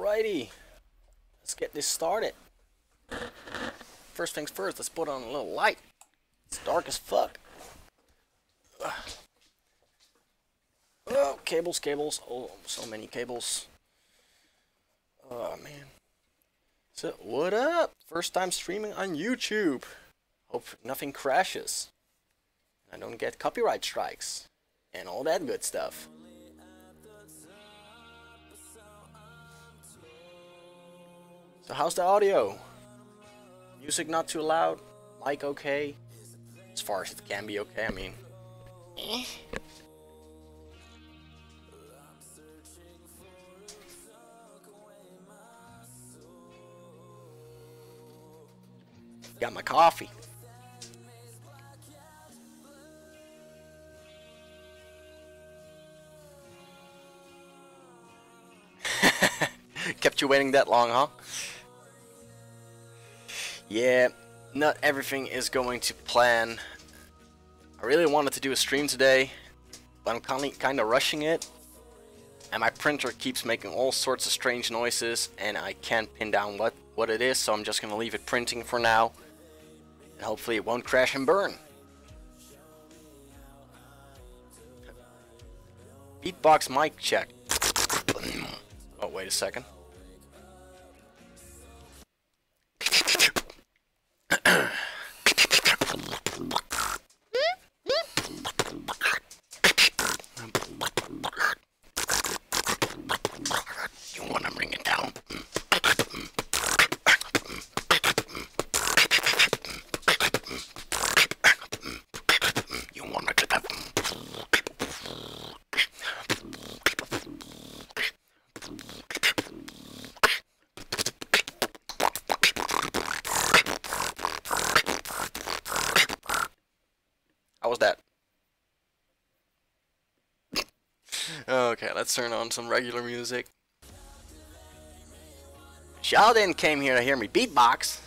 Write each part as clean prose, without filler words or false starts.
Alrighty, let's get this started. First things first, let's put on a little light. It's dark as fuck. Oh, cables. Oh, so many cables. Oh, man. So, what up? First time streaming on YouTube. Hope nothing crashes. I don't get copyright strikes. And all that good stuff. So how's the audio? Music not too loud? Mic okay? As far as it can be okay, I mean. Got my coffee. Kept you waiting that long, huh? Yeah, not everything is going to plan. I really wanted to do a stream today, but I'm kind of rushing it. And my printer keeps making all sorts of strange noises, and I can't pin down what it is, so I'm just going to leave it printing for now. And hopefully it won't crash and burn. Beatbox mic check. Oh, wait a second. You want to bring it down? You want to clip it? How was that? Okay, let's turn on some regular music. Y'all didn't came here to hear me beatbox.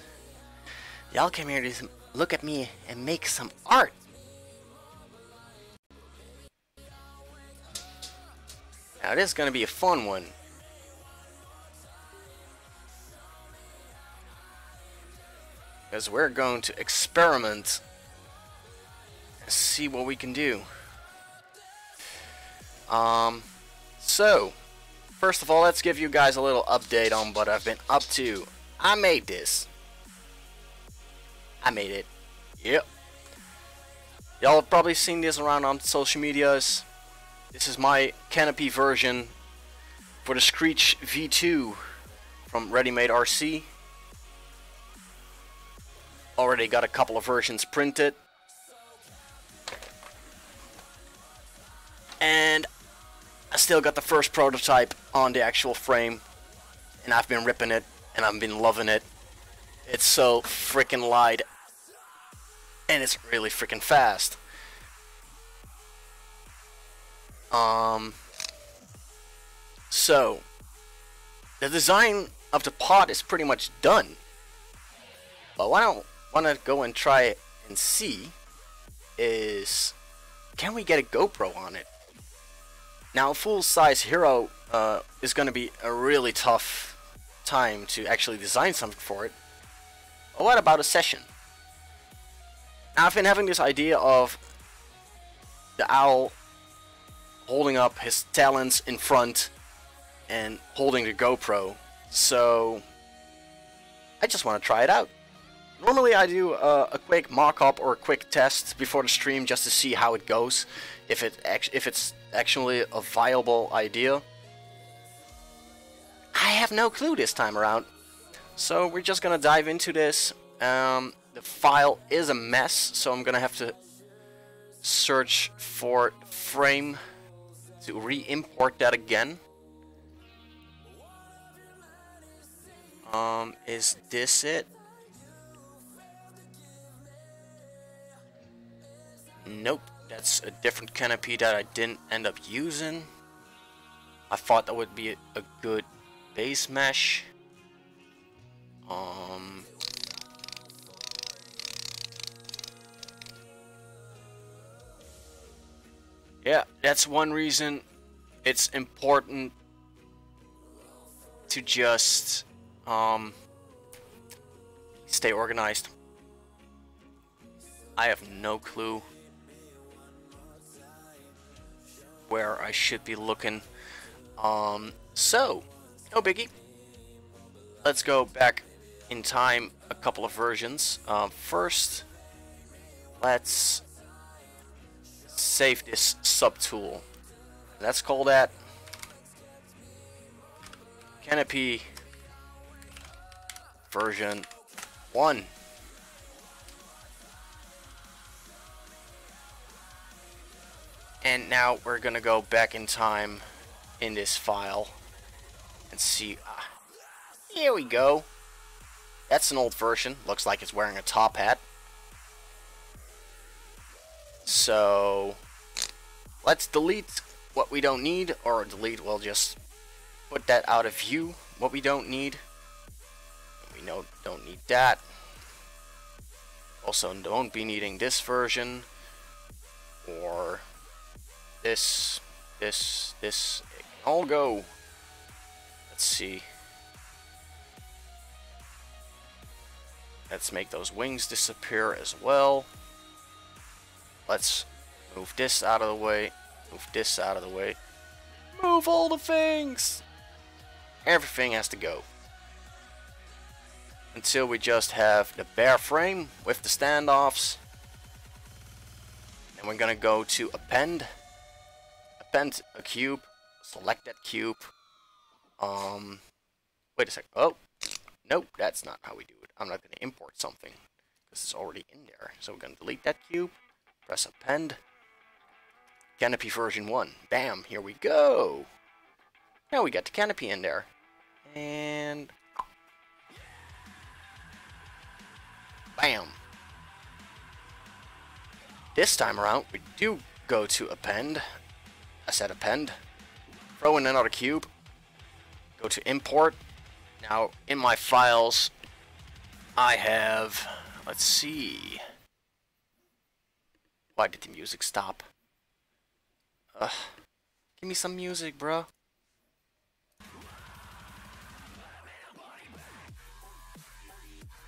Y'all came here to look at me and make some art. Now this is gonna be a fun one. Because we're going to experiment and see what we can do. So, first of all, let's give you guys a little update on what I've been up to. I made this. I made it. Yep. Y'all have probably seen this around on social medias. This is my canopy version for the Screech V2 from Ready Made RC. Already got a couple of versions printed. And I still got the first prototype on the actual frame, and I've been ripping it, and I've been loving it. It's so freaking light, and it's really freaking fast. So the design of the pod is pretty much done, but what I want to go and try and see is, can we get a GoPro on it? Now, a full-size Hero is going to be a really tough time to actually design something for it. But what about a session? Now, I've been having this idea of the owl holding up his talons in front and holding the GoPro. So, I just want to try it out. Normally, I do a quick mock-up or a quick test before the stream just to see how it goes. If it's actually a viable idea. I have no clue this time around. So we're just gonna dive into this. The file is a mess, so I'm gonna have to search for the frame to re-import that again. Is this it? Nope. That's a different canopy that I didn't end up using. I thought that would be a good base mesh. Yeah, that's one reason it's important to just stay organized. I have no clue where I should be looking. So, no biggie. Let's go back in time a couple of versions. First, let's save this subtool. Let's call that Canopy version 1. And now we're gonna go back in time in this file and see. Here we go. That's an old version. Looks like it's wearing a top hat. So let's delete what we don't need, or delete, we'll just put that out of view, what we don't need. We don't need that. Also don't be needing this version, or this, it can all go. Let's see. Let's make those wings disappear as well. Let's move this out of the way. Move this out of the way. Move all the things! Everything has to go. Until we just have the bare frame with the standoffs. And we're gonna go to append. Append a cube. Select that cube. Wait a sec. Oh, nope, that's not how we do it. I'm not gonna import something because it's already in there. So we're gonna delete that cube. Press append. Canopy version 1. Bam, here we go. Now we got the canopy in there. And bam. This time around, we do go to append. I said append. Throw in another cube. Go to import. Now, in my files, I have, let's see. Why did the music stop? Give me some music, bro.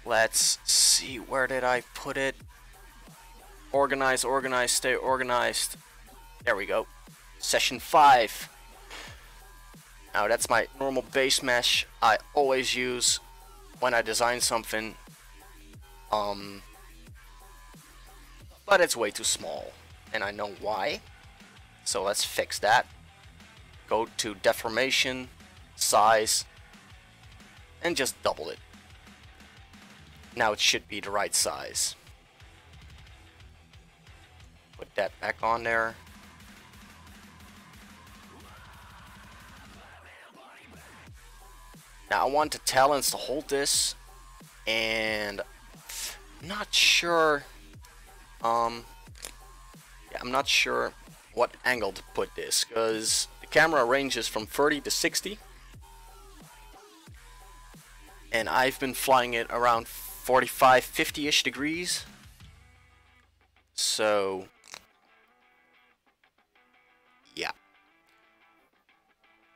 Let's see, where did I put it? Organize, organize, stay organized. There we go. Session 5. Now that's my normal base mesh I always use when I design something. But it's way too small, and I know why. So let's fix that. Go to deformation, size, and just double it. Now it should be the right size. Put that back on there. Now I want the talons to hold this, and I'm not sure. Yeah, I'm not sure what angle to put this, because the camera ranges from 30 to 60, and I've been flying it around 45, 50-ish degrees. So yeah,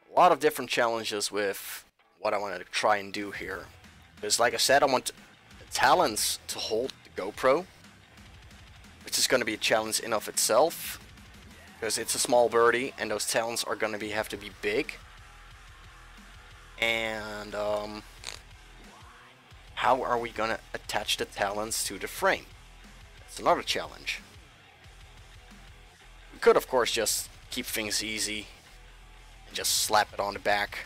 a lot of different challenges with what I wanted to try and do here, because like I said, I want the talons to hold the GoPro, which is going to be a challenge in of itself, because it's a small birdie and those talons are going to have to be big. And how are we going to attach the talons to the frame? That's another challenge. We could of course just keep things easy and just slap it on the back,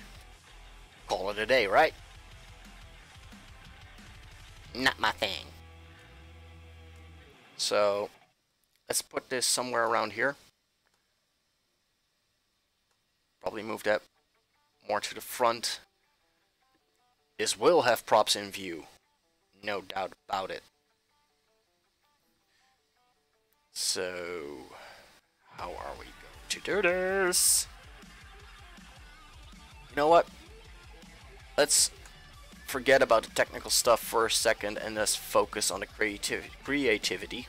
call it a day, right? Not my thing. So let's put this somewhere around here. Probably move that more to the front. This will have props in view, no doubt about it. So how are we going to do this? You know what? Let's forget about the technical stuff for a second and let's focus on the creativity.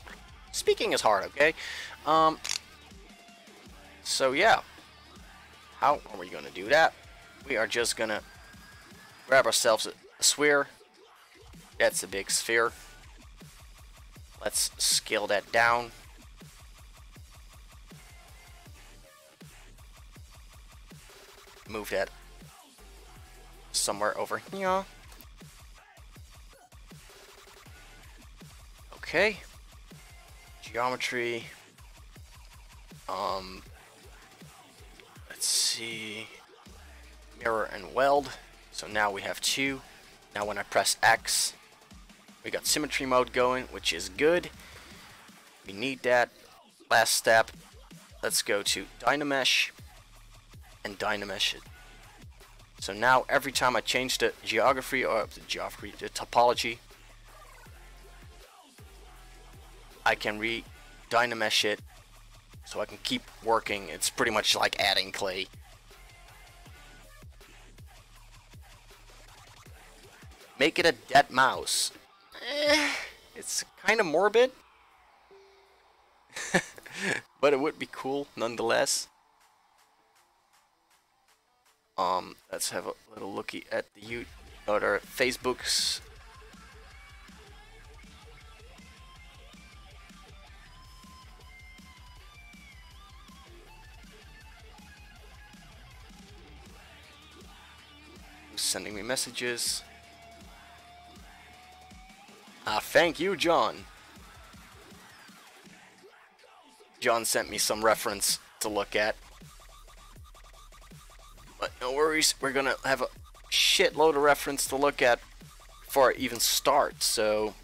Speaking is hard, okay? So yeah, how are we gonna do that? We are just gonna grab ourselves a sphere. That's a big sphere. Let's scale that down. Move that somewhere over here. Okay. Geometry. Let's see. Mirror and weld. So now we have 2. Now when I press X, we got symmetry mode going, which is good. We need that. Last step. Let's go to Dynamesh and Dynamesh it. So now every time I change the geography or the topology, I can re-Dynamesh it so I can keep working. It's pretty much like adding clay. Make it a dead mouse. It's kind of morbid. But it would be cool nonetheless. Let's have a little looky at the other Facebooks. Who's sending me messages? Thank you, John. John sent me some reference to look at. But no worries, we're gonna have a shitload of reference to look at before I even start, so...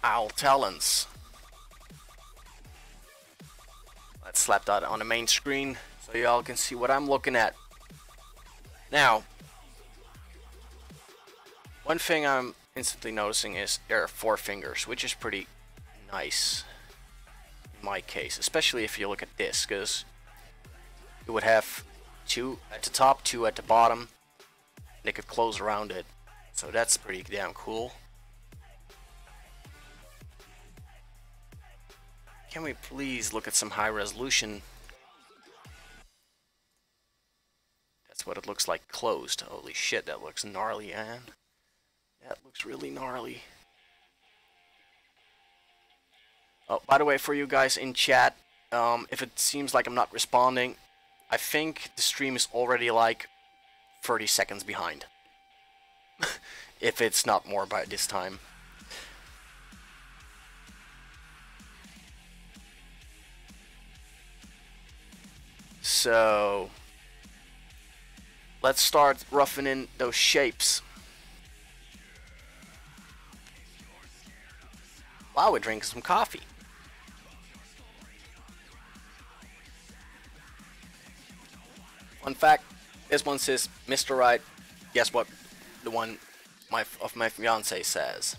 Owl talents. Let's slap that on the main screen so y'all can see what I'm looking at. Now, one thing I'm instantly noticing is there are 4 fingers, which is pretty nice in my case, especially if you look at this, because you would have 2 at the top, 2 at the bottom. They could close around it, so that's pretty damn cool. Can we please look at some high resolution? That's what it looks like closed. Holy shit, that looks gnarly, man. That looks really gnarly. Oh, by the way, for you guys in chat, if it seems like I'm not responding, I think the stream is already like 30 seconds behind. If it's not more by this time. So, let's start roughing in those shapes. Wow, we're drinking some coffee. Fun fact, this one says Mr. Right. Guess what? The one of my fiance says.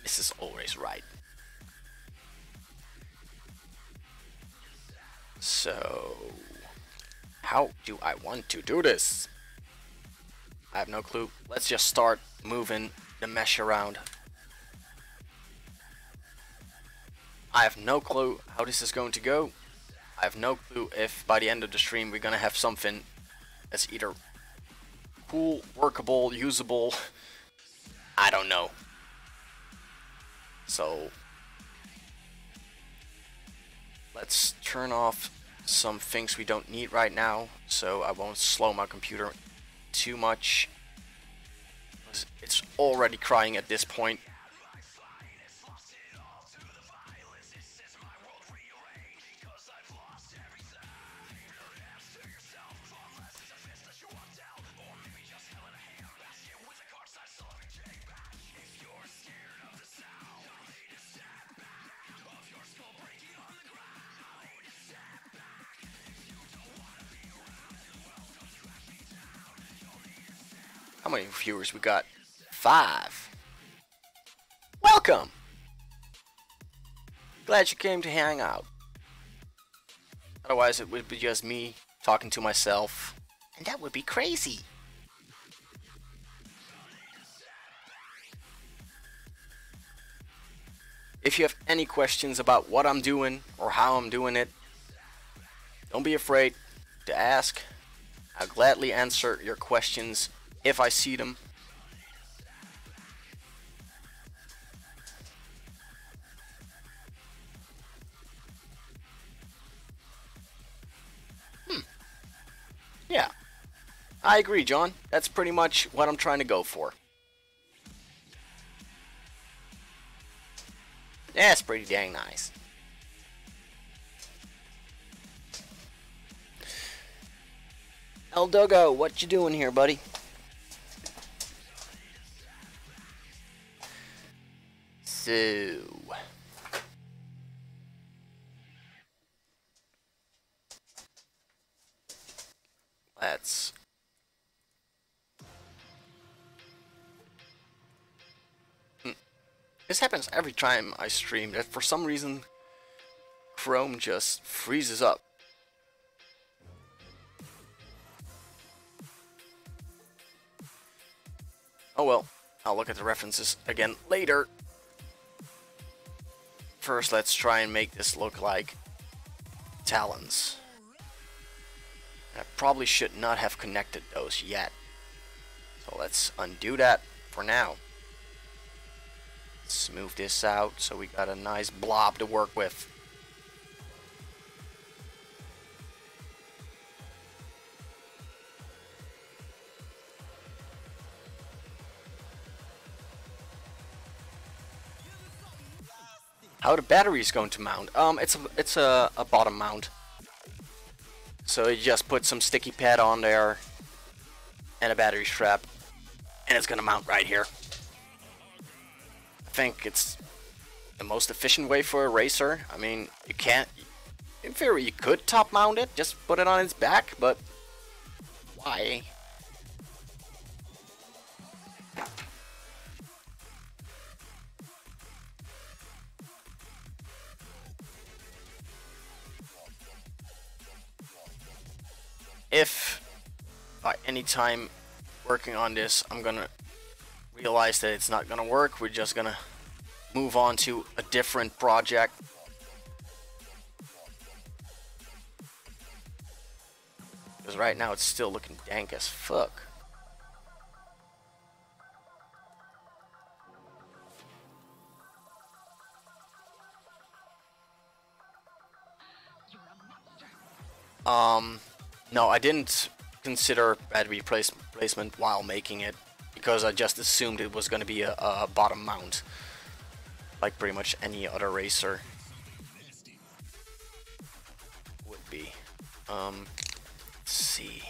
This is always right. So, how do I want to do this? I have no clue. Let's just start moving the mesh around. I have no clue how this is going to go. I have no clue if by the end of the stream we're gonna have something that's either cool, workable, usable. I don't know. So let's turn off some things we don't need right now, so I won't slow my computer too much. It's already crying at this point. How many viewers we got? 5. Welcome! Glad you came to hang out. Otherwise it would be just me talking to myself, and that would be crazy. If you have any questions about what I'm doing or how I'm doing it, don't be afraid to ask. I'll gladly answer your questions if I see them. Yeah, I agree, John. That's pretty much what I'm trying to go for. That's pretty dang nice. El Dogo, what you doing here, buddy? So... let's... This happens every time I stream, that for some reason Chrome just freezes up. Oh well, I'll look at the references again later. First, let's try and make this look like talons. I probably should not have connected those yet. So let's undo that for now. Smooth this out so we got a nice blob to work with. How the battery is going to mount? It's a bottom mount. So you just put some sticky pad on there and a battery strap, and it's gonna mount right here. I think it's the most efficient way for a racer. I mean, you can't. In theory, you could top mount it, just put it on its back, but why? If by any time working on this I'm gonna realize that it's not gonna work, we're just gonna move on to a different project. Because right now it's still looking dank as fuck. No, I didn't consider battery placement while making it, because I just assumed it was going to be a bottom mount, like pretty much any other racer would be. Let's see.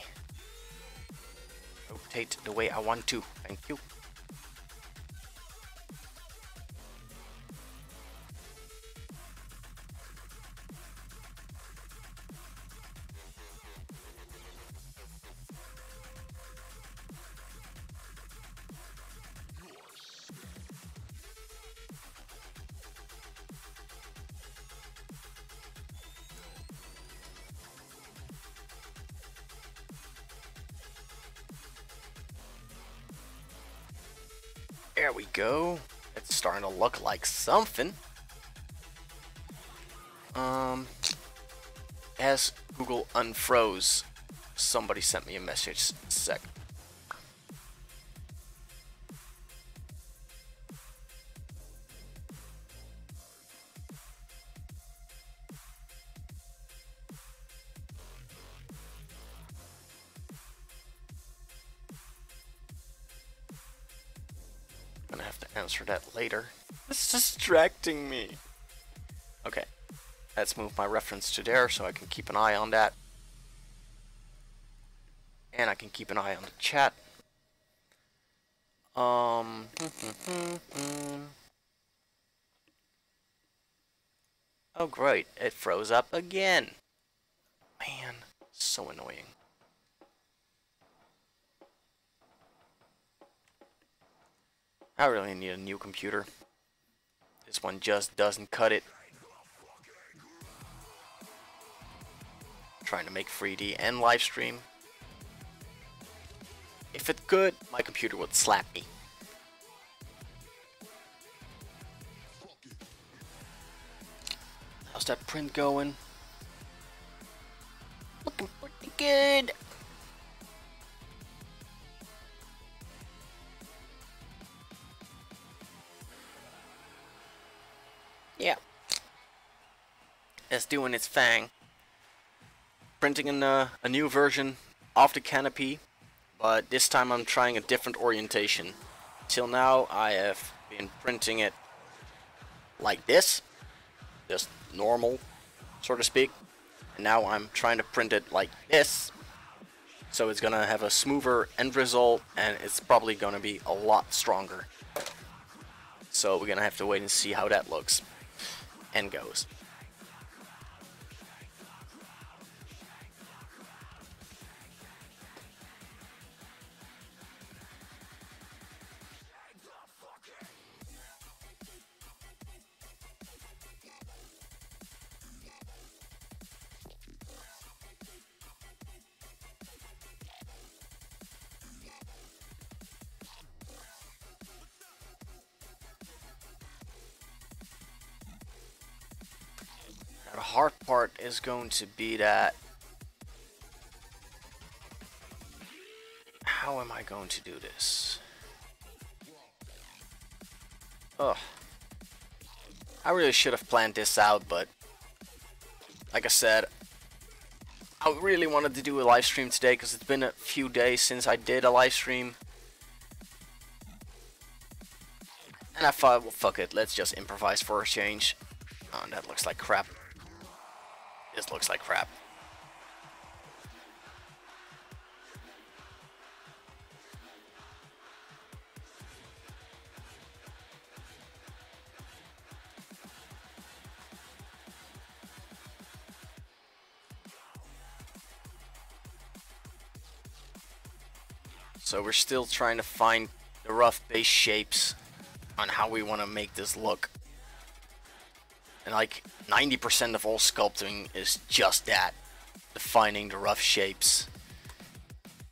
Rotate the way I want to. Thank you. There we go. It's starting to look like something. As Google unfroze, somebody sent me a message. Sec. Gonna have to answer that later. It's distracting me. Okay, let's move my reference to there so I can keep an eye on that. And I can keep an eye on the chat. Oh great, it froze up again. Man, so annoying. I really need a new computer. This one just doesn't cut it. Trying to make 3D and live stream. If it could, my computer would slap me. How's that print going? Looking pretty good. Yeah. It's doing its thing. Printing a new version of the canopy, but this time I'm trying a different orientation. Till now I have been printing it like this, just normal, so to speak. And now I'm trying to print it like this, so it's gonna have a smoother end result, and it's probably gonna be a lot stronger. So we're gonna have to wait and see how that looks and goes. Now the hard part is going to be that, how am I going to do this? Ugh. I really should have planned this out, but like I said, I really wanted to do a live stream today because it's been a few days since I did a live stream. And I thought, well, fuck it, let's just improvise for a change. Oh, that looks like crap. This looks like crap. So we're still trying to find the rough base shapes on how we want to make this look. And like 90% of all sculpting is just that, defining the rough shapes.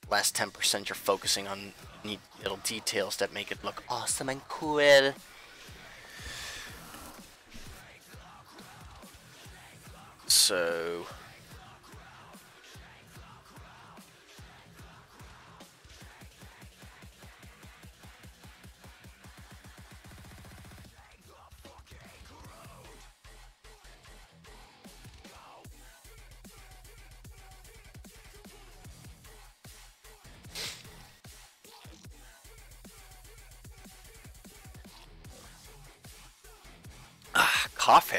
Last 10% you're focusing on neat little details that make it look awesome and cool. So coffee.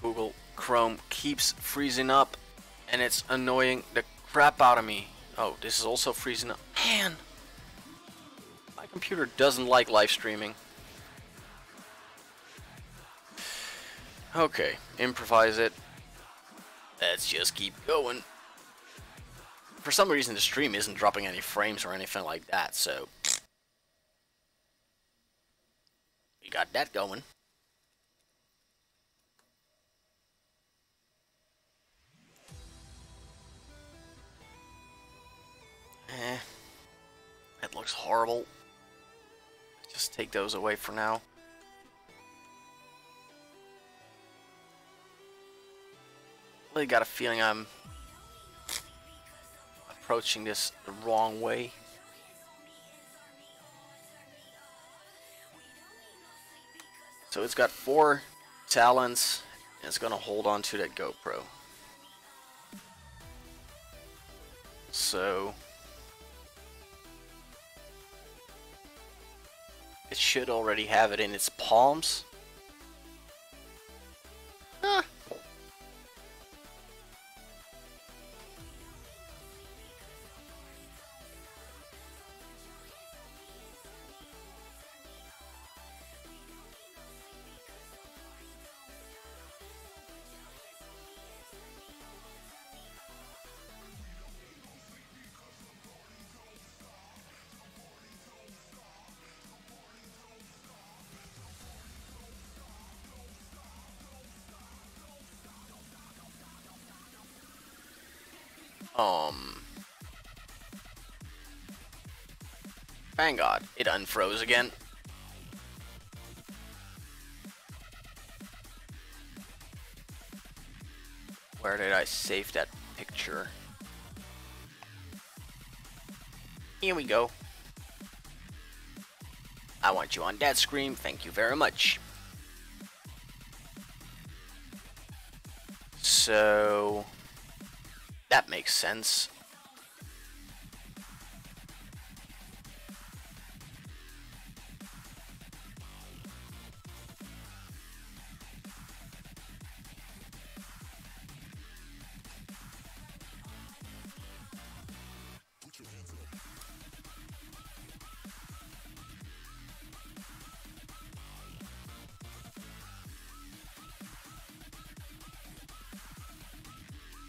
Google Chrome keeps freezing up, and it's annoying the crap out of me. Oh, this is also freezing up. Man, my computer doesn't like live streaming. Okay, improvise it. Let's just keep going. For some reason, the stream isn't dropping any frames or anything like that, so we got that going. That looks horrible. Just take those away for now. Really got a feeling I'm approaching this the wrong way. So it's got 4 talons, and it's gonna hold on to that GoPro. So it should already have it in its palms. Huh. Thank God, it unfroze again. Where did I save that picture? Here we go. I want you on that screen, thank you very much. So that makes sense.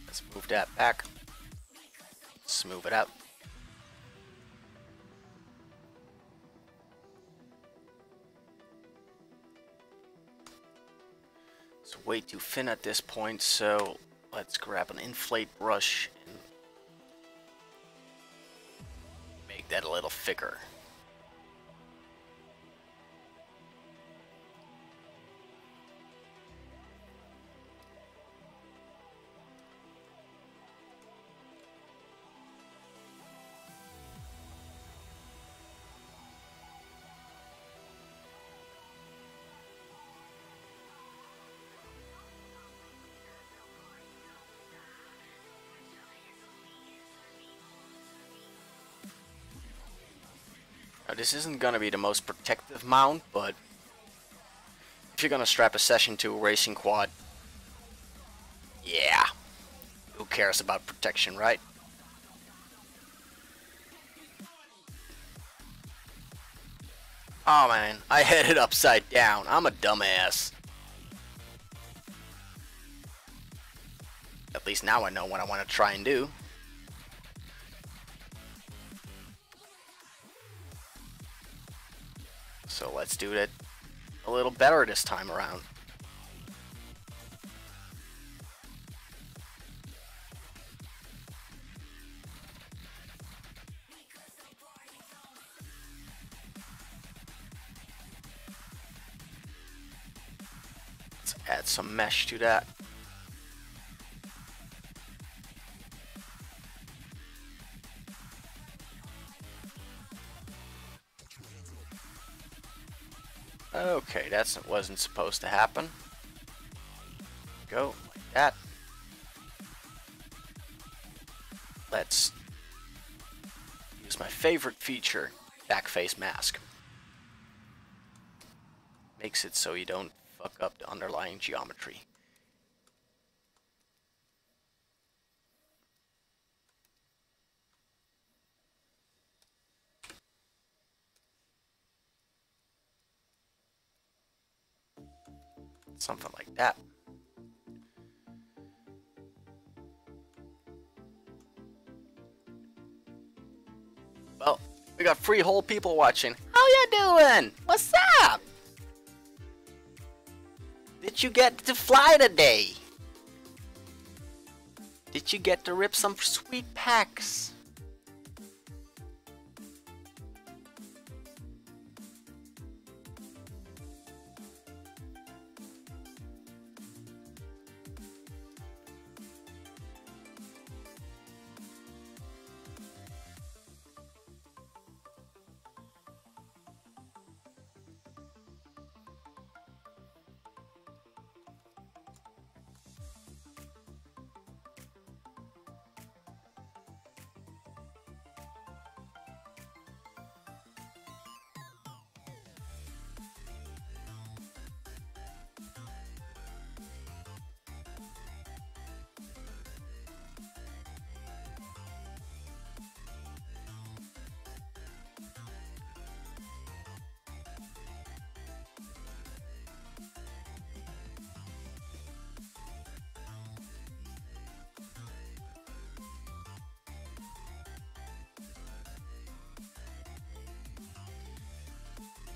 Let's move that back. Smooth it out. It's way too thin at this point, so let's grab an inflate brush and make that a little thicker. Now, this isn't gonna be the most protective mount, but if you're gonna strap a Session 2 racing quad, yeah, who cares about protection, right? Oh man, I had it upside down. I'm a dumbass. At least now I know what I want to try and do. So let's do it a little better this time around. Let's add some mesh to that. Okay, that wasn't supposed to happen. Go like that. Let's use my favorite feature, back face mask. Makes it so you don't fuck up the underlying geometry. Something like that. Well, we got 3 whole people watching. How ya doing? What's up? Did you get to fly today? Did you get to rip some sweet packs?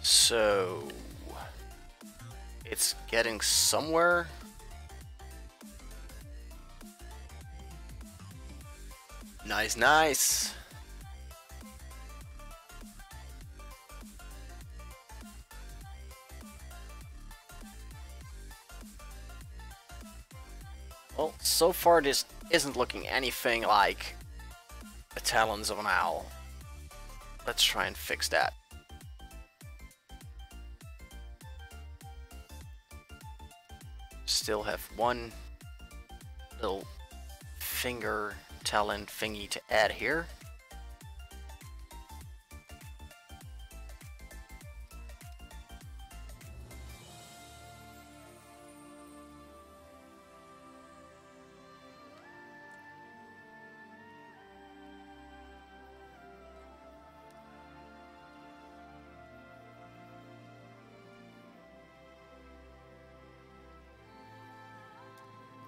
So it's getting somewhere. Nice, nice. Well, so far this isn't looking anything like the talons of an owl. Let's try and fix that. Still have one little finger talon thingy to add here.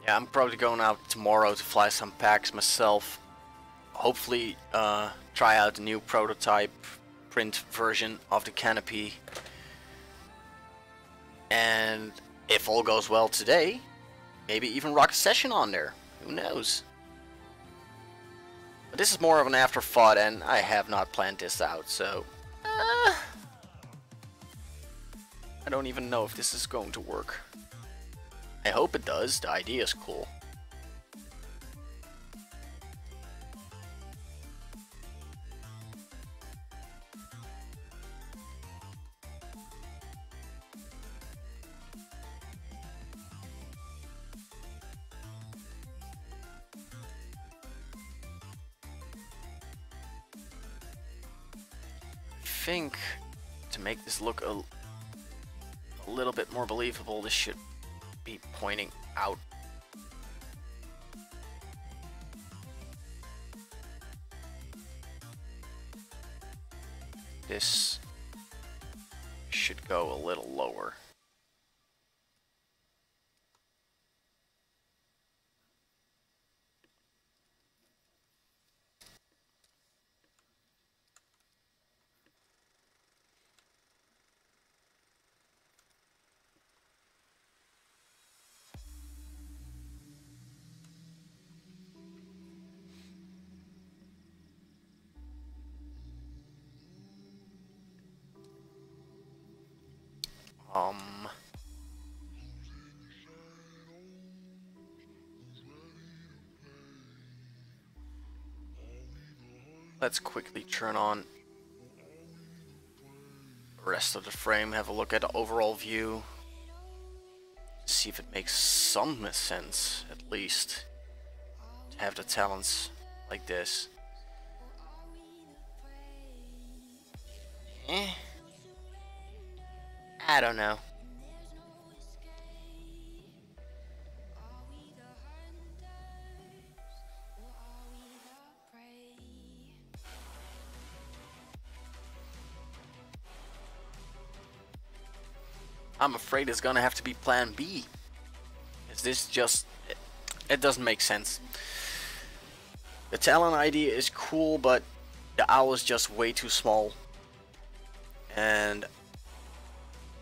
Yeah, I'm probably going out tomorrow to fly some packs myself. Hopefully try out the new prototype print version of the canopy. And if all goes well today, maybe even rock a session on there. Who knows? But this is more of an afterthought and I have not planned this out, so... I don't even know if this is going to work. I hope it does, the idea is cool. I think to make this look a little bit more believable, this should be pointing out. This should go a little lower. Let's quickly turn on the rest of the frame, have a look at the overall view, see if it makes some sense, at least, to have the talons like this. I don't know. I'm afraid it's gonna have to be plan B. Is this just... It doesn't make sense. The talon idea is cool, but the owl is just way too small. And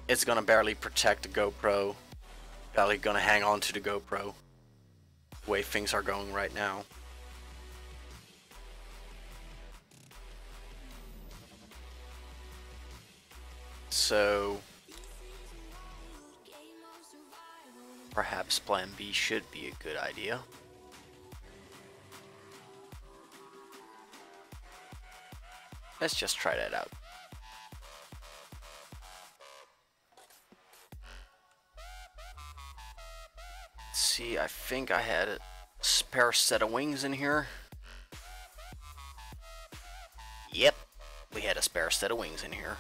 it's gonna barely protect the GoPro. Barely gonna hang on to the GoPro. The way things are going right now. So... perhaps plan B should be a good idea. Let's just try that out. Let's see, I think I had a spare set of wings in here. Yep, we had a spare set of wings in here.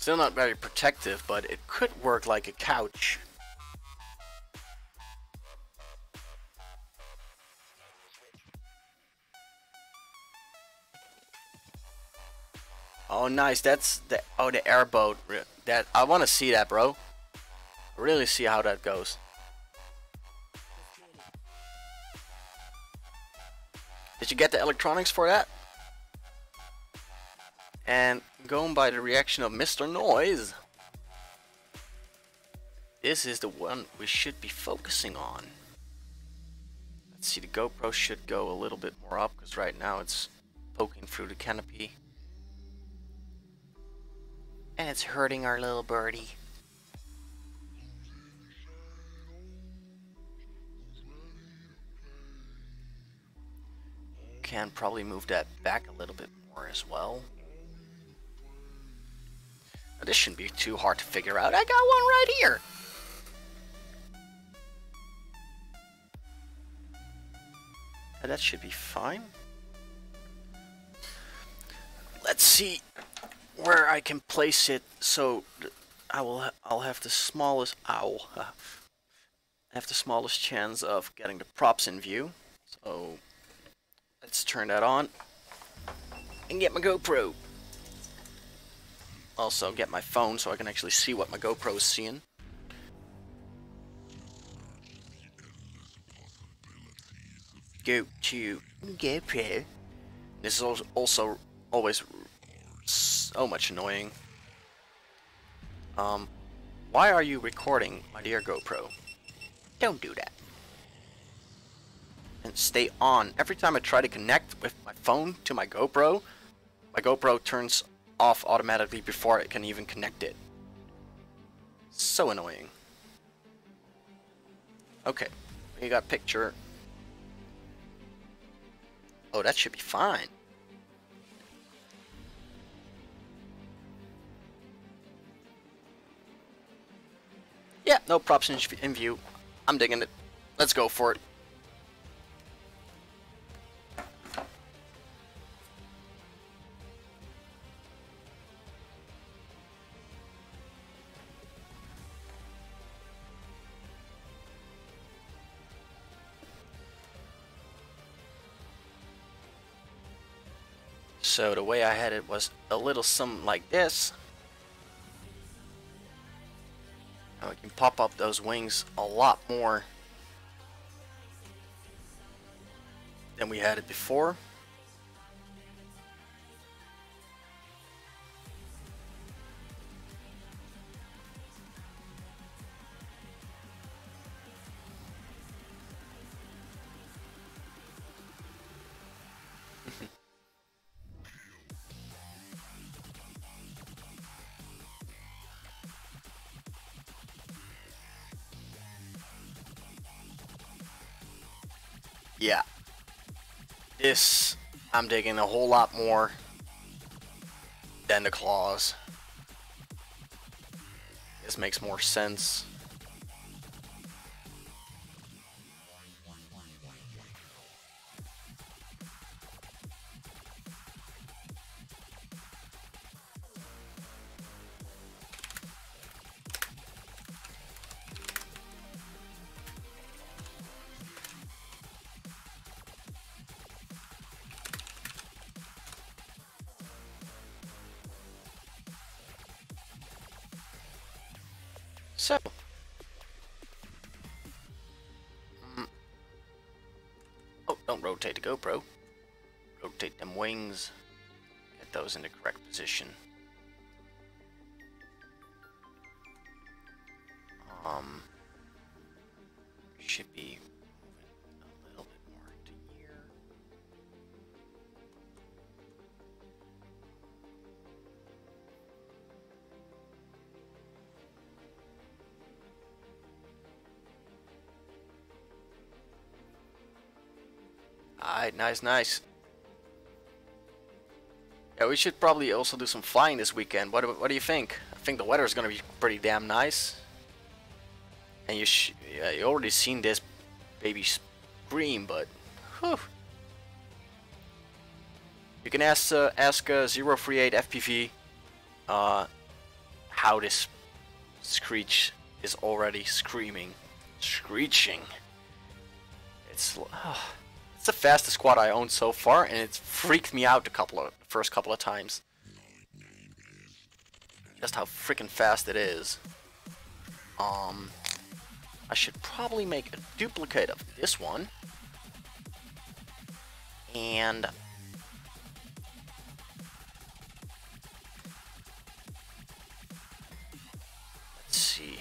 Still not very protective, but it could work like a couch. Oh, nice. That's the the airboat. That I want to see that, bro. Really see how that goes. Did you get the electronics for that? And going by the reaction of Mr. Noise, this is the one we should be focusing on. Let's see, the GoPro should go a little bit more up because right now it's poking through the canopy. And it's hurting our little birdie. Can probably move that back a little bit more as well. Now, this shouldn't be too hard to figure out. I got one right here. And that should be fine. Let's see where I can place it so I'll have the smallest have the smallest chance of getting the props in view. So let's turn that on and get my GoPro. Also get my phone so I can actually see what my GoPro is seeing. Go to GoPro. This is also always so much annoying. Why are you recording, my dear GoPro? Don't do that. And stay on. Every time I try to connect with my phone to my GoPro turns off automatically before it can even connect it. So annoying. Okay, we got picture. Oh, that should be fine. Yeah, no props in view. I'm digging it. Let's go for it. So the way I had it was a little something like this. Now we can pop up those wings a lot more than we had it before. Yeah, this I'm digging a whole lot more than the claws. This makes more sense. So, oh, don't rotate the GoPro. Rotate them wings. Get those in the correct position. Should be moving a little bit more to here. Alright, nice. Yeah, we should probably also do some flying this weekend. What do you think? I think the weather is gonna be pretty damn nice. And you already seen this baby scream, but whew. You can ask 038 FPV how this Screech is already screeching. It's the fastest squad I own so far, and it's freaked me out first couple of times. Just how freaking fast it is. I should probably make a duplicate of this one. And let's see.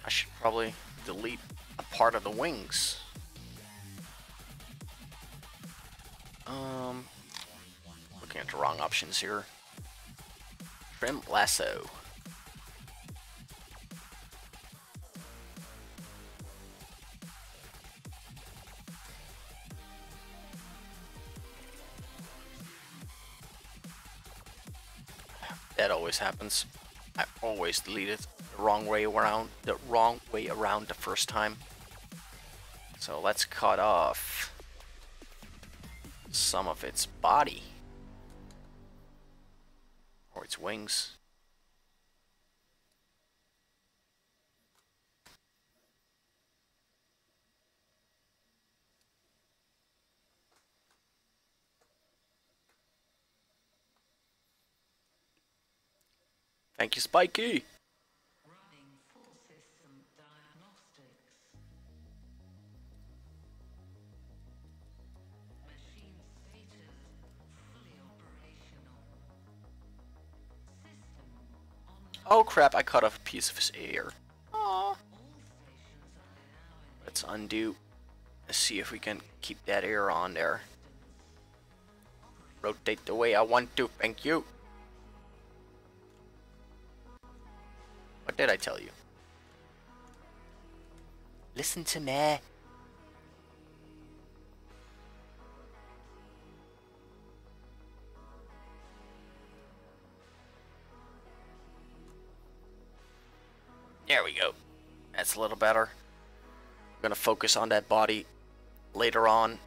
I should probably delete a part of the wings. Looking at the wrong options here. Trim lasso. That always happens. I always delete it the wrong way around the first time. So let's cut off some of its body. Or its wings. Thank you, Spiky. Running full system diagnostics. Machine status fully operational. System on. Oh crap, I cut off a piece of his ear. Aww. All stations are now in Let's undo. Let's see if we can keep that ear on there. Rotate the way I want to, thank you. What did I tell you? Listen to me. There we go. That's a little better. I'm gonna focus on that body later on.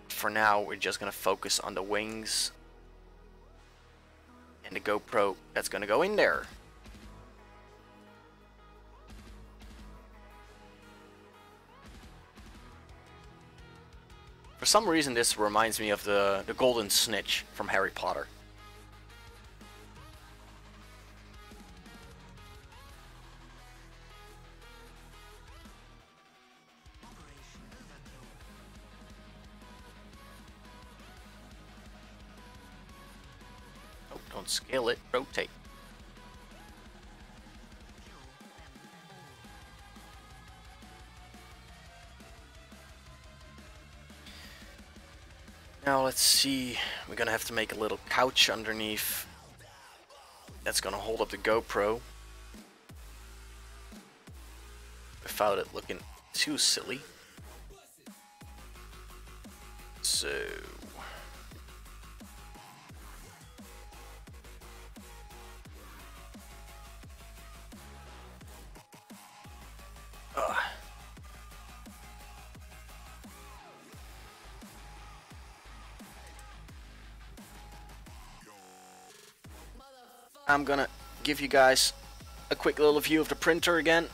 For now, we're just gonna focus on the wings and the GoPro that's gonna go in there. For some reason, this reminds me of the golden snitch from Harry Potter. Oh, don't scale it, rotate. Now let's see, we're gonna have to make a little couch underneath that's gonna hold up the GoPro without it looking too silly. So I'm gonna give you guys a quick little view of the printer again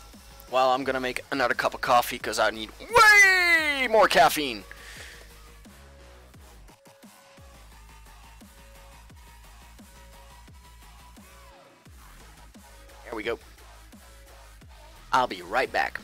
while I'm gonna make another cup of coffee because I need way more caffeine. There we go. I'll be right back.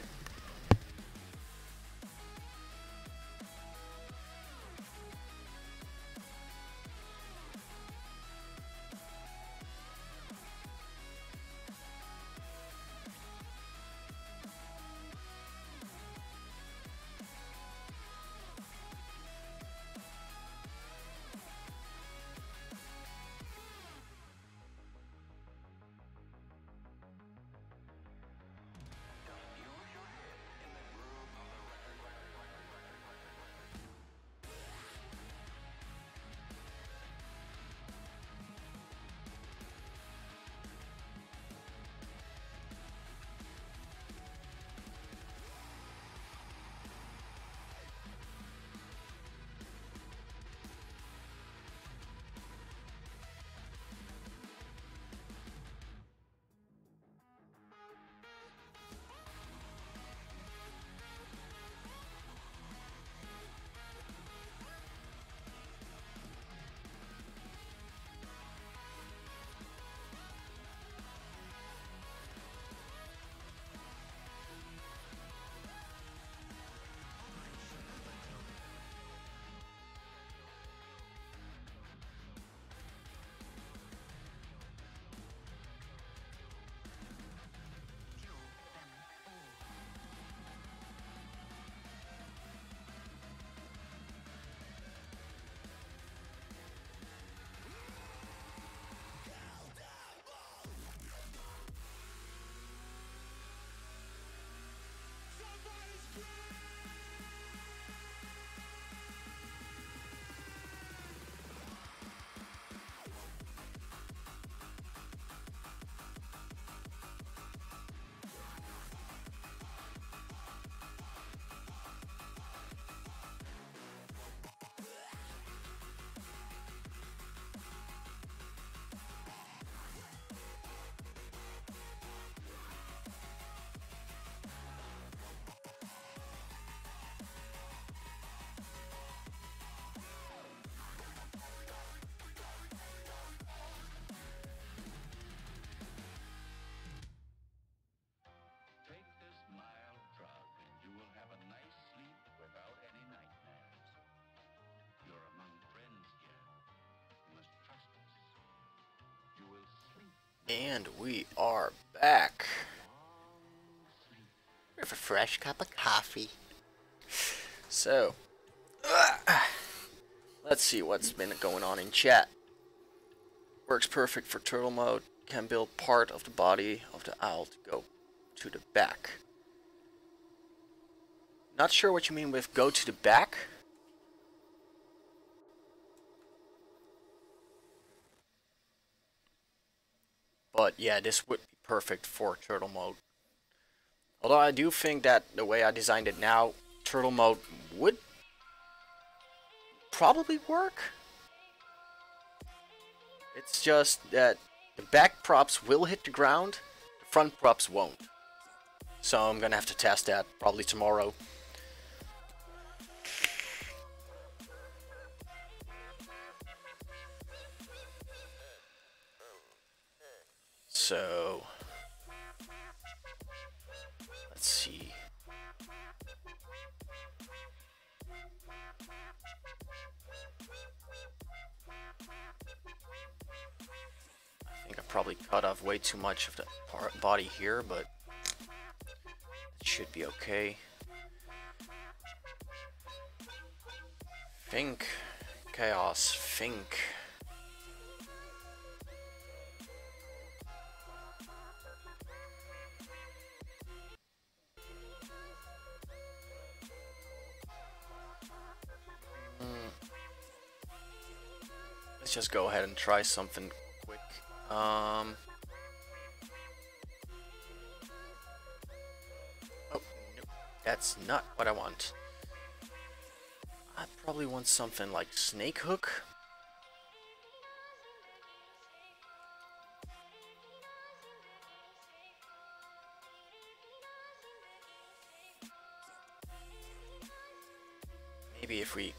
And we are back with a fresh cup of coffee. So, let's see what's been going on in chat. Works perfect for turtle mode. Can build part of the body of the owl to go to the back. Not sure what you mean with go to the back. But yeah, this would be perfect for turtle mode. Although I do think that the way I designed it now, turtle mode would probably work. It's just that the back props will hit the ground, the front props won't. So I'm gonna have to test that probably tomorrow. So let's see. I think I probably cut off way too much of the body here, but it should be okay. Think, chaos, think. Let's just go ahead and try something quick. Oh, no, that's not what I want. I probably want something like snake hook. Maybe if we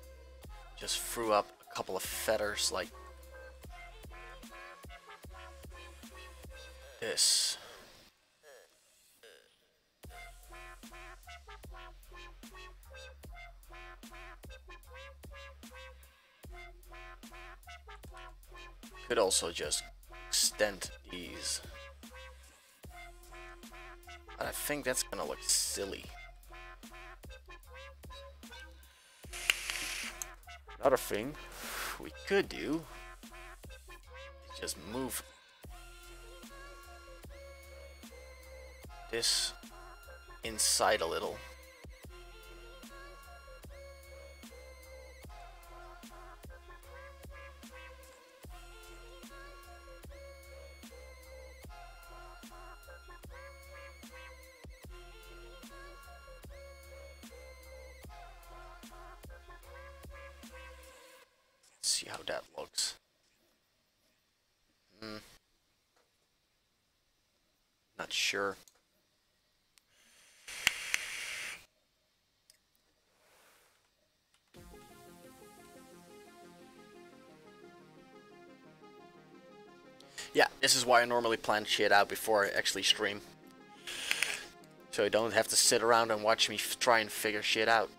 just threw up a couple of feathers like this. Could also just extend these. But I think that's gonna look silly. Another thing we could do is just move this inside a little. See how that looks. Not sure. Yeah, this is why I normally plan shit out before I actually stream. So you don't have to sit around and watch me try and figure shit out.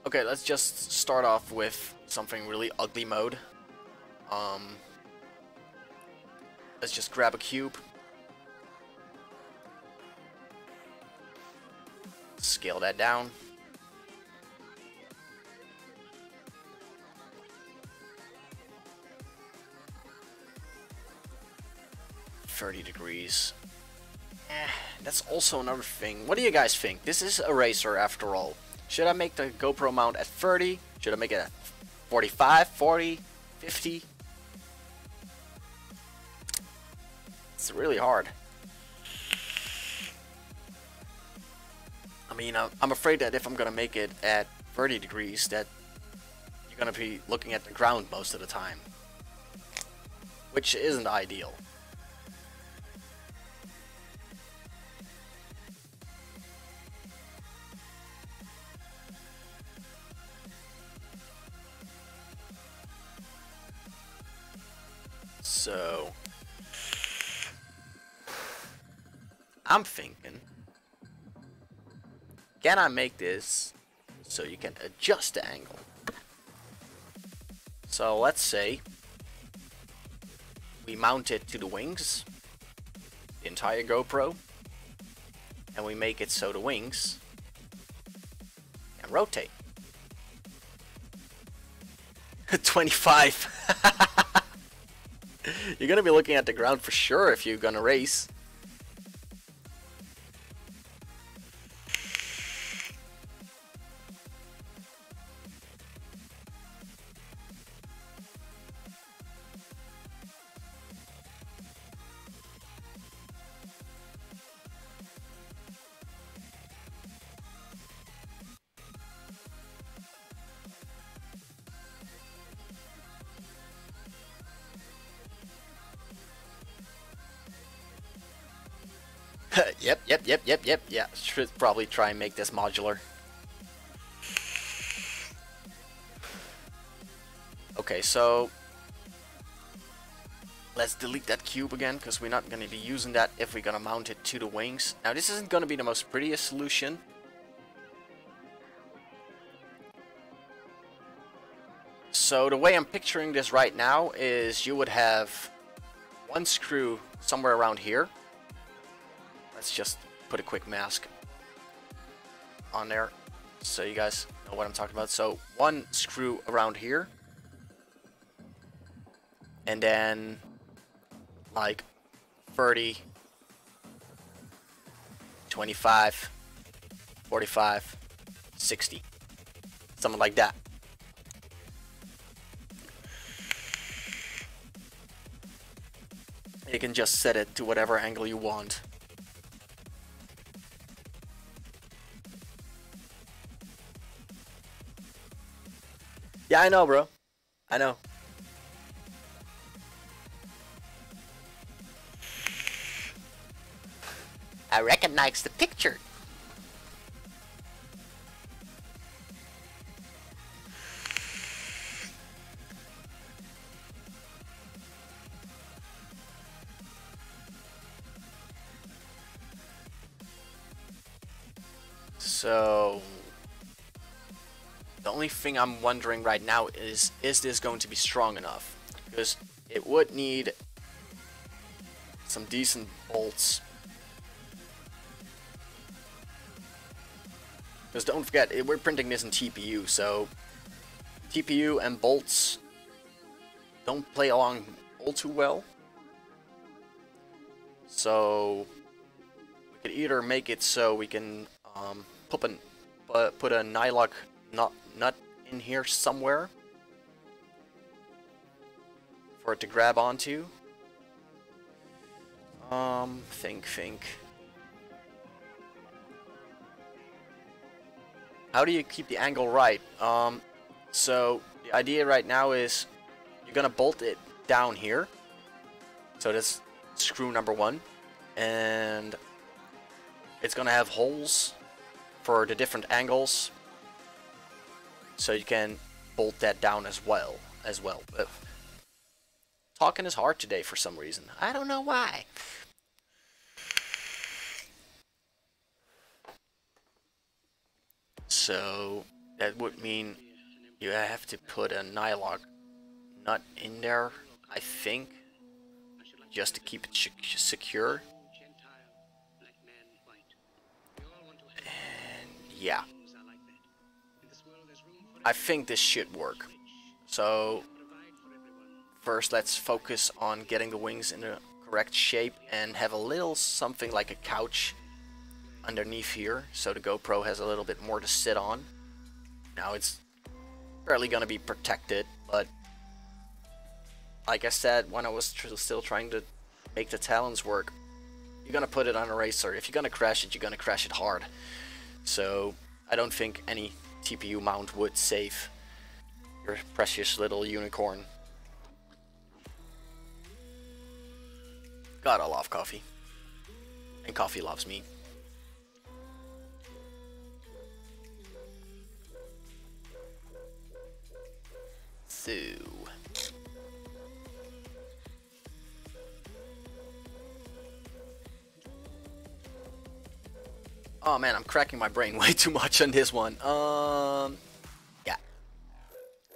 Okay, let's just start off with something really ugly mode. Let's just grab a cube. Scale that down. $30. That's also another thing. What do you guys think? This is a racer after all. Should I make the GoPro mount at 30? Should I make it at 45, 40, 50? It's really hard. I mean, I'm afraid that if I'm gonna make it at 30 degrees, that you're gonna be looking at the ground most of the time, which isn't ideal. So, I'm thinking, can I make this so you can adjust the angle? So let's say we mount it to the wings, the entire GoPro, and we make it so the wings can rotate. 25. You're gonna be looking at the ground for sure if you're gonna race. Yep. Yeah, should probably try and make this modular. Okay, so let's delete that cube again, because we're not going to be using that if we're going to mount it to the wings. Now, this isn't going to be the most prettiest solution. So the way I'm picturing this right now is you would have one screw somewhere around here. Let's just put a quick mask on there so you guys know what I'm talking about. So one screw around here, and then like 30, 25, 45, 60, something like that. You can just set it to whatever angle you want. Yeah, I know, bro. I know. I recognize the picture. So the only thing I'm wondering right now is this going to be strong enough? Because it would need some decent bolts. Because don't forget, we're printing this in TPU, so TPU and bolts don't play along all too well. So we could either make it so we can put a nylock nut in here somewhere for it to grab onto. Think. How do you keep the angle right? So the idea right now is you're gonna bolt it down here. So that's screw number one, and it's gonna have holes for the different angles, so you can bolt that down as well. But talking is hard today for some reason. I don't know why. So that would mean you have to put a nylock nut in there, I think, just to keep it secure. And yeah, I think this should work. So first let's focus on getting the wings in the correct shape and have a little something like a couch underneath here, so the GoPro has a little bit more to sit on. Now it's barely gonna be protected, but like I said when I was still trying to make the talons work, you're gonna put it on a racer. If you're gonna crash it, you're gonna crash it hard. So I don't think any TPU mount would save your precious little unicorn. God, I love coffee. And coffee loves me. So oh man, I'm cracking my brain way too much on this one. Yeah.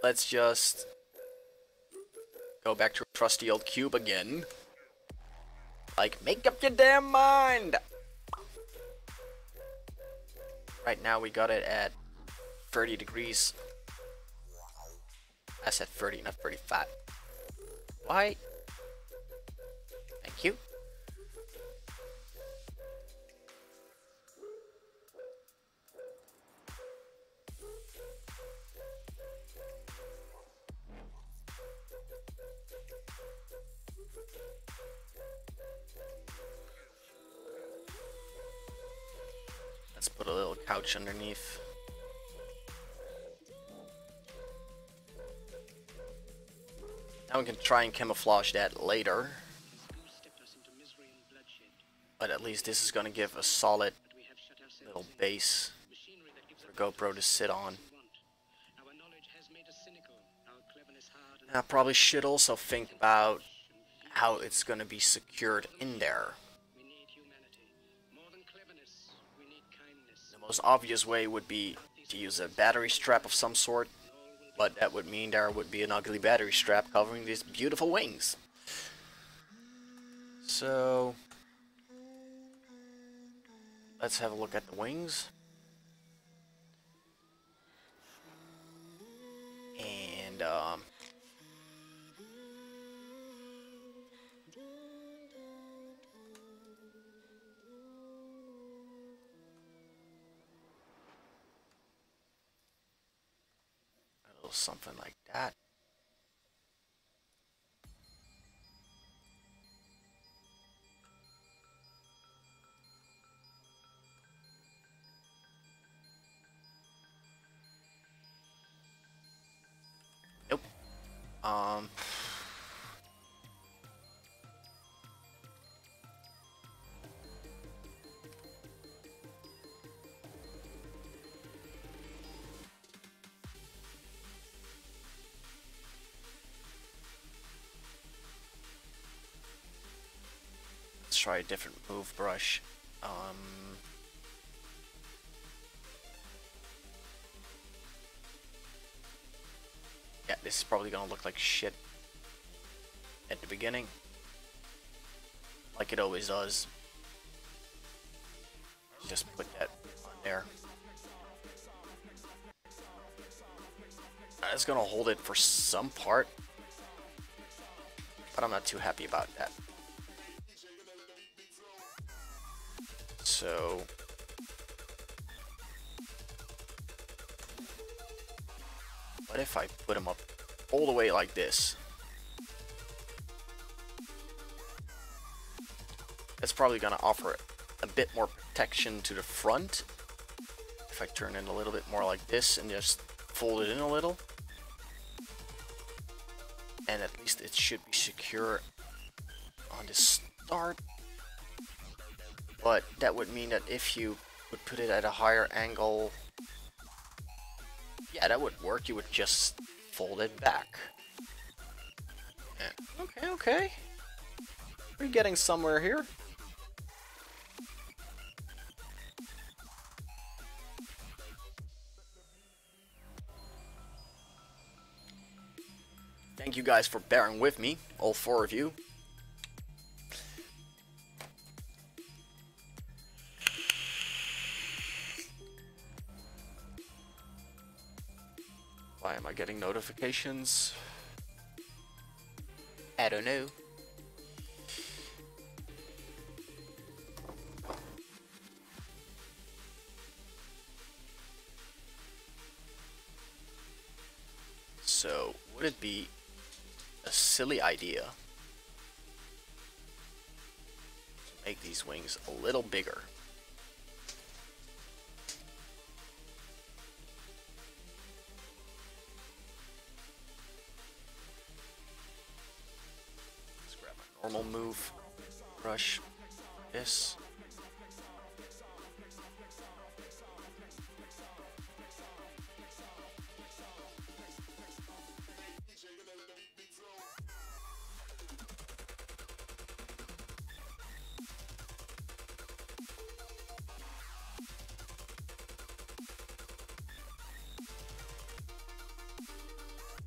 Let's just Go back to a trusty old cube again. Like, make up your damn mind! Right now we got it at 30 degrees. I said 30, not 35. Why? Thank you. Let's put a little couch underneath. Now we can try and camouflage that later. But at least this is going to give a solid little base for GoPro to sit on. And I probably should also think about how it's going to be secured in there. The most obvious way would be to use a battery strap of some sort, but that would mean there would be an ugly battery strap covering these beautiful wings. So let's have a look at the wings. And a little something like that. Nope. Let's try a different move brush. Yeah, this is probably gonna look like shit at the beginning, like it always does. Just put that on there. It's gonna hold it for some part, but I'm not too happy about that. So what if I put them up all the way like this? That's probably gonna offer a bit more protection to the front. If I turn it a little bit more like this and just fold it in a little. And at least it should be secure on the start. But that would mean that if you would put it at a higher angle, yeah, that would work. You would just fold it back. Yeah. Okay. We're getting somewhere here. Thank you guys for bearing with me, all four of you. Why am I getting notifications? I don't know. So, would it be a silly idea to make these wings a little bigger? Let's grab my normal move brush, this.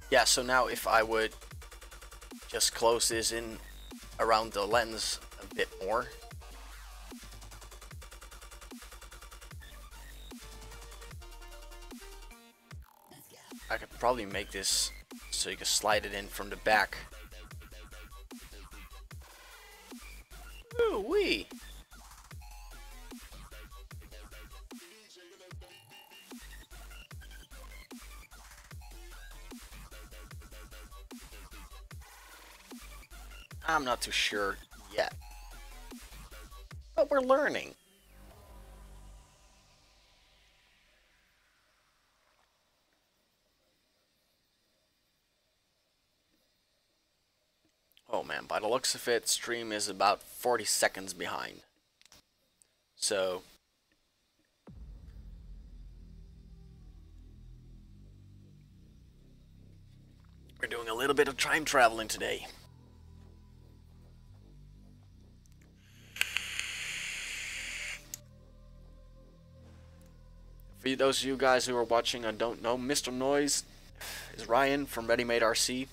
Yeah, so now if I would just close this in around the lens a bit more. I could probably make this so you can slide it in from the back. Ooh wee! I'm not too sure yet, but we're learning. Oh man, by the looks of it, stream is about 40 seconds behind. So, we're doing a little bit of time traveling today. For those of you guys who are watching and don't know, Mr. Noise is Ryan from Ready Made RC.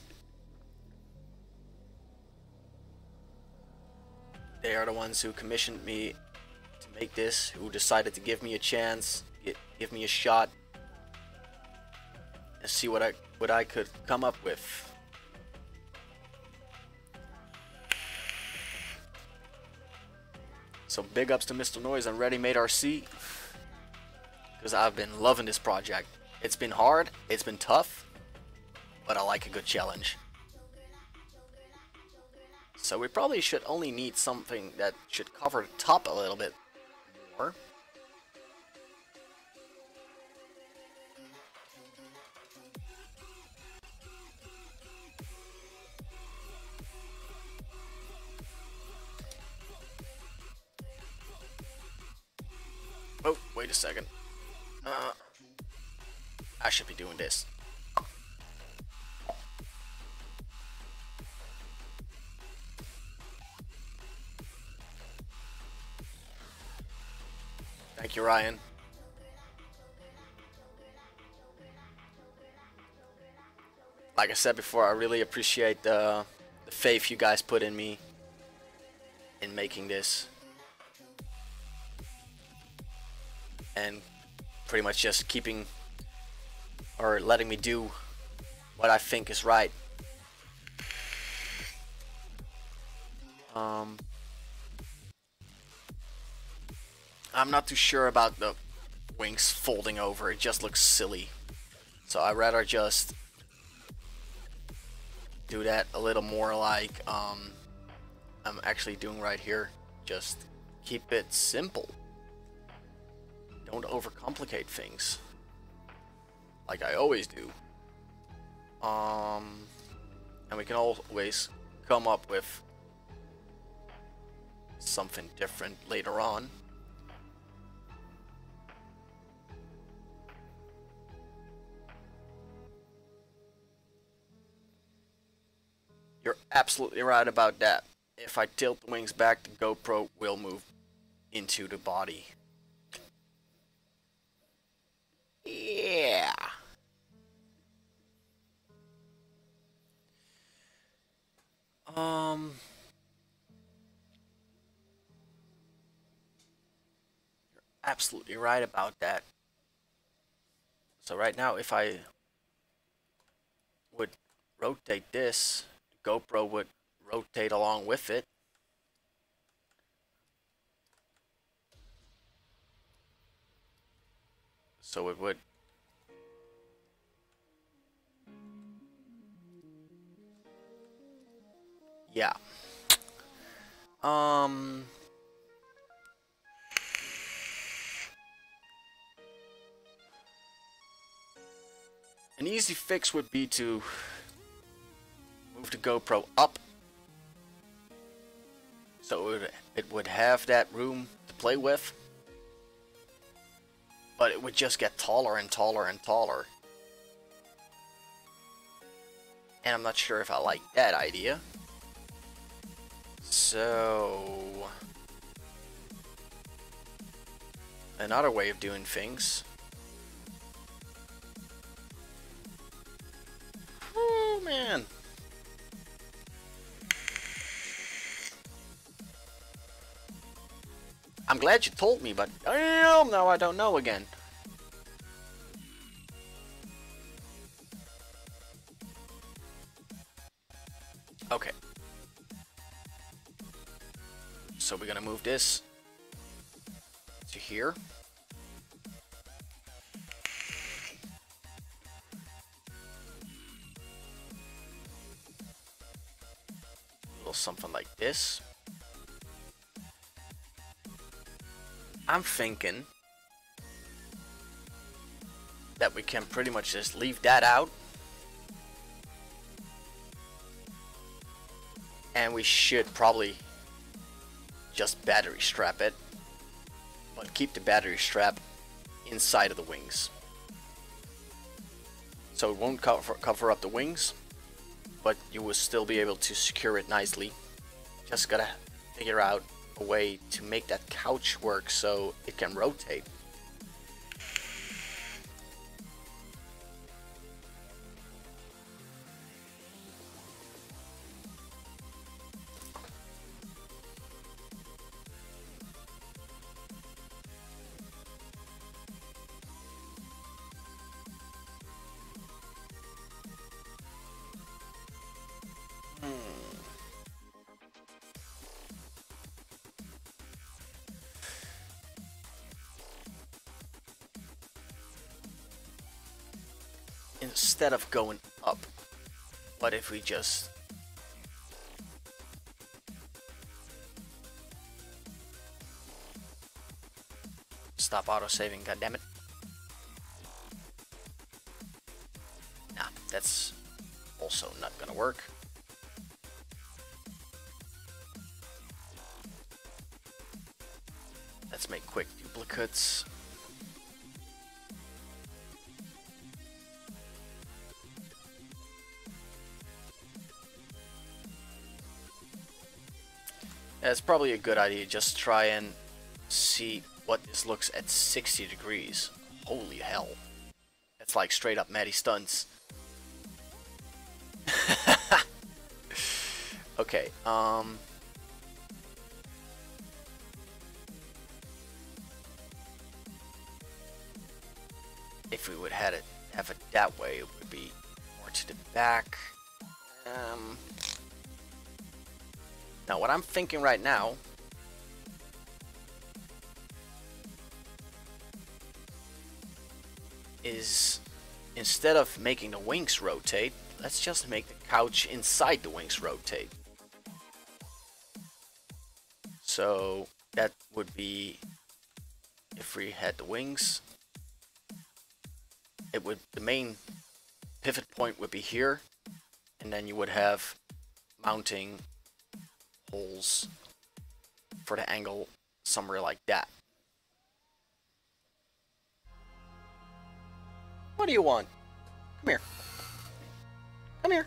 They are the ones who commissioned me to make this, who decided to give me a chance, give me a shot, and see what I could come up with. So big ups to Mr. Noise and Ready Made RC, because I've been loving this project. It's been hard, it's been tough, but I like a good challenge. So we probably should only need something that should cover the top a little bit more. Oh, wait a second. I should be doing this. Thank you, Ryan. Like I said before, I really appreciate the faith you guys put in me in making this. And pretty much just keeping or letting me do what I think is right. I'm not too sure about the wings folding over. It just looks silly. So I'd rather just do that a little more like I'm actually doing right here. Just keep it simple. Don't overcomplicate things, like I always do. And we can always come up with something different later on. You're absolutely right about that. If I tilt the wings back, the GoPro will move into the body. Yeah. You're absolutely right about that. So right now, if I would rotate this, the GoPro would rotate along with it. So it would. Yeah. An easy fix would be to move the GoPro up so it would have that room to play with, but it would just get taller and taller and taller. And I'm not sure if I like that idea. So another way of doing things. Oh man. I'm glad you told me, but damn, now I don't know again. Okay. So we're gonna move this to here. A little something like this. I'm thinking that we can pretty much just leave that out. And we should probably just battery strap it, but keep the battery strap inside of the wings. So it won't cover up the wings, but you will still be able to secure it nicely. Just gotta figure out a way to make that couch work so it can rotate. Instead of going up, what if we just stop auto-saving, goddammit. Nah, that's also not gonna work. Let's make quick duplicates. It's probably a good idea just try and see what this looks at 60 degrees. Holy hell. That's like straight up Maddie stunts. Okay, if we would have it that way, it would be more to the back. Now what I'm thinking right now is instead of making the wings rotate, let's just make the couch inside the wings rotate. So that would be, if we had the wings, it would, the main pivot point would be here, and then you would have mounting holes for the angle somewhere like that. What do you want? Come here. Come here.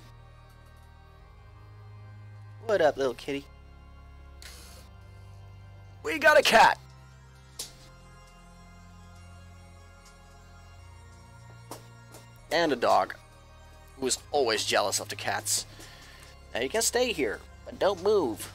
What up, little kitty? We got a cat! And a dog, who is always jealous of the cats. Now you can stay here, but don't move.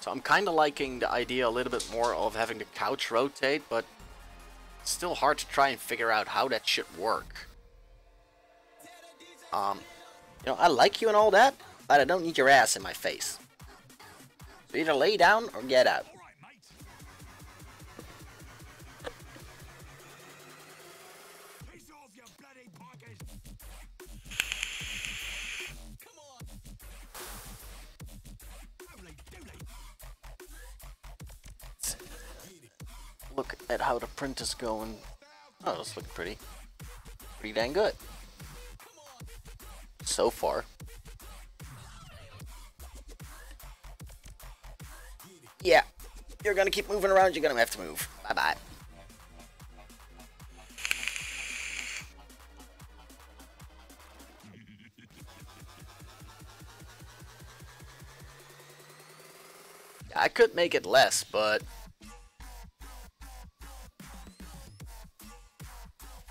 So I'm kind of liking the idea a little bit more of having the couch rotate, but it's still hard to try and figure out how that should work. You know, I like you and all that, but I don't need your ass in my face. So either lay down or get out. Look at how the print is going. Oh, this looks pretty dang good so far. Yeah, you're gonna keep moving around, you're gonna have to move. Bye-bye. I could make it less, but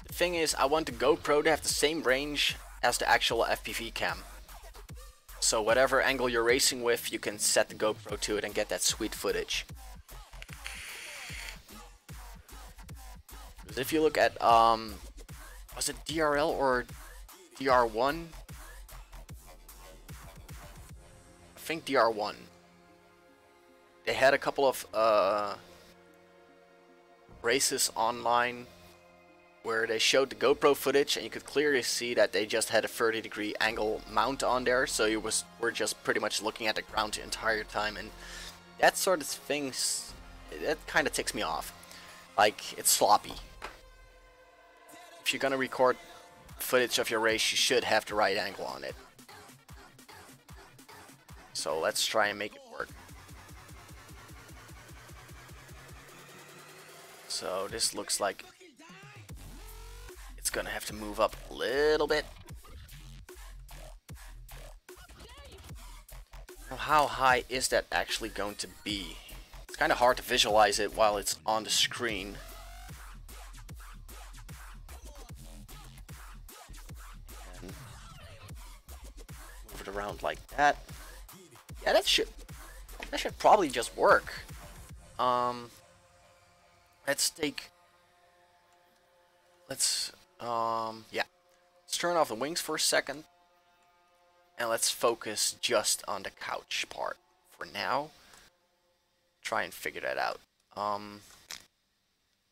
the thing is, I want the GoPro to have the same range as the actual FPV cam. So whatever angle you're racing with, you can set the GoPro to it and get that sweet footage. Because if you look at, was it DRL or DR1? I think DR1. They had a couple of races online where they showed the GoPro footage, and you could clearly see that they just had a 30-degree angle mount on there, so you were just pretty much looking at the ground the entire time, and that sort of things, that kind of ticks me off. Like, it's sloppy. If you're gonna record footage of your race, you should have the right angle on it. So let's try and make it work. So this looks like it's gonna have to move up a little bit. Now, how high is that actually going to be? It's kind of hard to visualize it while it's on the screen. And move it around like that. Yeah, that should probably just work. Yeah. Let's turn off the wings for a second. And let's focus just on the couch part for now. Try and figure that out. Let's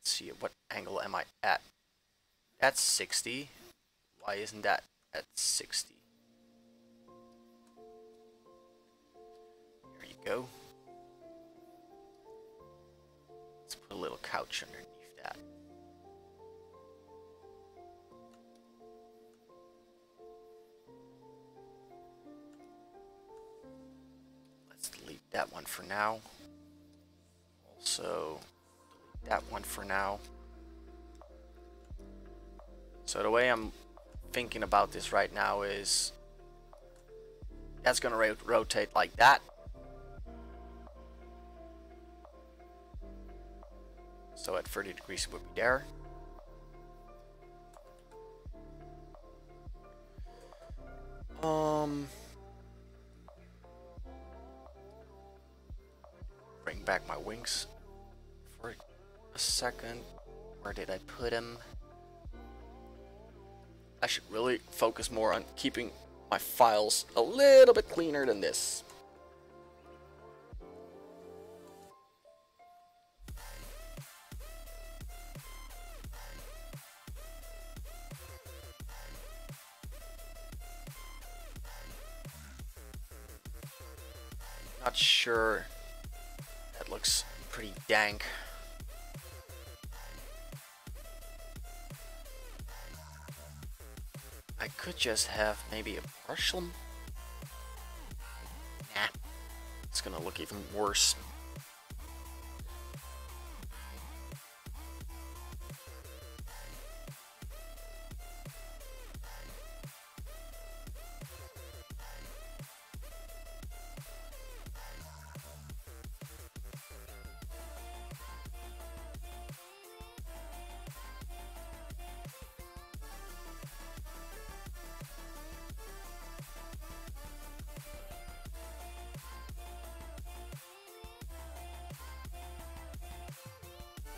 see, what angle am I at? That's 60. Why isn't that at 60? There you go. Let's put a little couch underneath that. Let's delete that one for now. Also, delete that one for now. So the way I'm thinking about this right now is that's going to rotate like that. So at 30 degrees it would be there. Bring back my wings for a second. Where did I put them? I should really focus more on keeping my files a little bit cleaner than this. Not sure. That looks pretty dank. I could just have maybe a partial. Nah, it's gonna look even worse.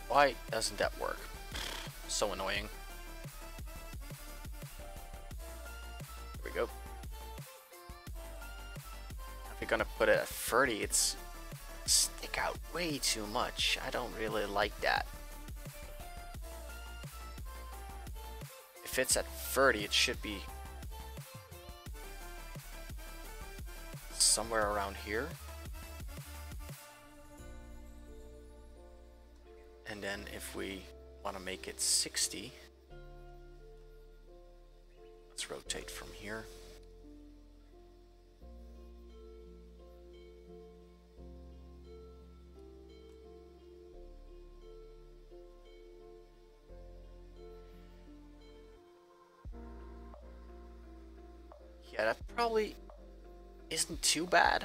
Why doesn't that work? So annoying. Here we go. If you're gonna put it at 30, it's stick out way too much. I don't really like that. If it's at 30, it should be somewhere around here. And then if we want to make it 60, let's rotate from here. Yeah, that probably isn't too bad.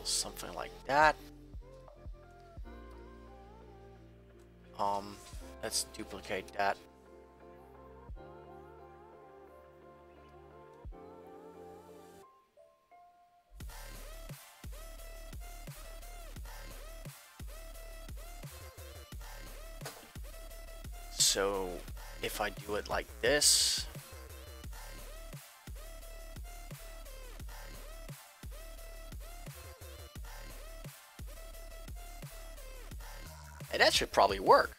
something like that. Let's duplicate that. So if I do it like this, and that should probably work.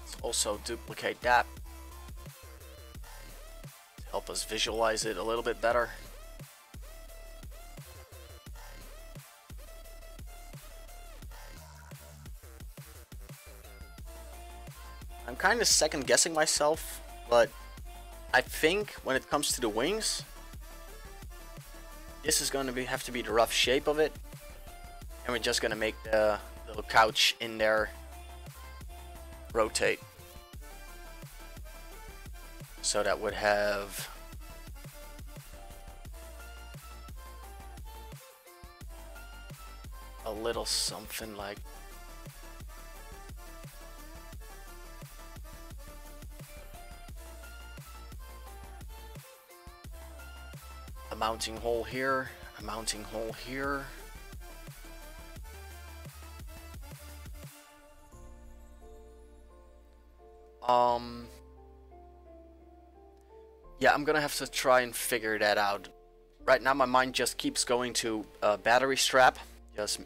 Let's also duplicate that to help us visualize it a little bit better. I'm kind of second guessing myself, but I think when it comes to the wings, this is going to have to be the rough shape of it, and we're just going to make the little couch in there rotate. So that would have a little something like a mounting hole here, a mounting hole here. Yeah, I'm gonna have to try and figure that out. Right now my mind just keeps going to a battery strap. Just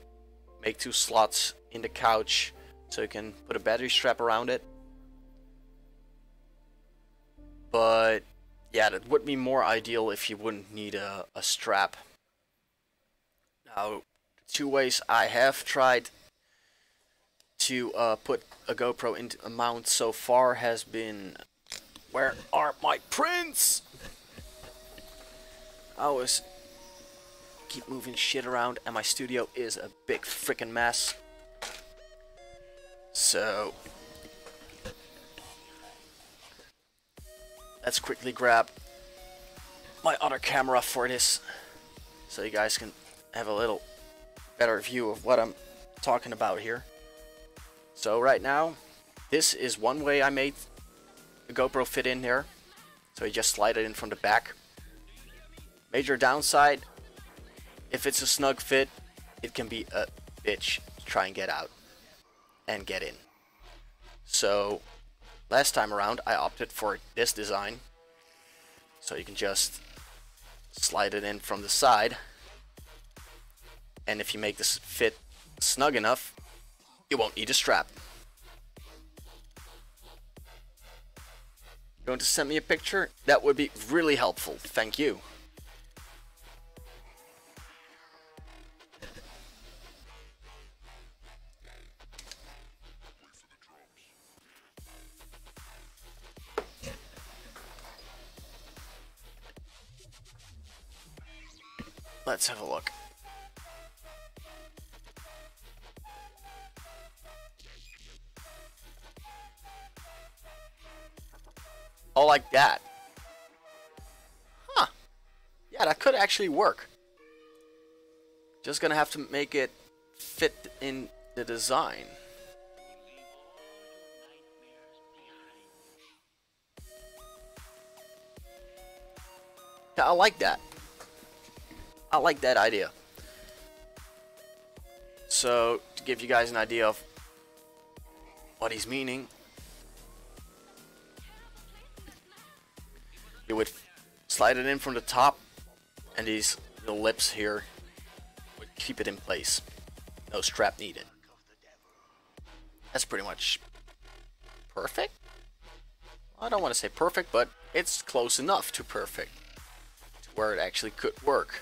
make 2 slots in the couch so you can put a battery strap around it. But yeah, that would be more ideal if you wouldn't need a strap. Now, 2 ways I have tried to put a GoPro into a mount so far has been... Where are my prints? I always keep moving shit around and my studio is a big freaking mess. So let's quickly grab my other camera for this so you guys can have a little better view of what I'm talking about here. So right now, this is one way I made the GoPro fit in there. So you just slide it in from the back. Major downside, if it's a snug fit, it can be a bitch to try and get out and get in. So last time around I opted for this design. So you can just slide it in from the side. And if you make this fit snug enough, you won't need a strap. You want to send me a picture? That would be really helpful. Thank you. Let's have a look. Oh, like that. Huh. Yeah, that could actually work. Just gonna have to make it fit in the design. Yeah, I like that. I like that idea. So, to give you guys an idea of what he's meaning, you would slide it in from the top, and these little lips here would keep it in place. No strap needed. That's pretty much perfect. I don't want to say perfect, but it's close enough to perfect to where it actually could work.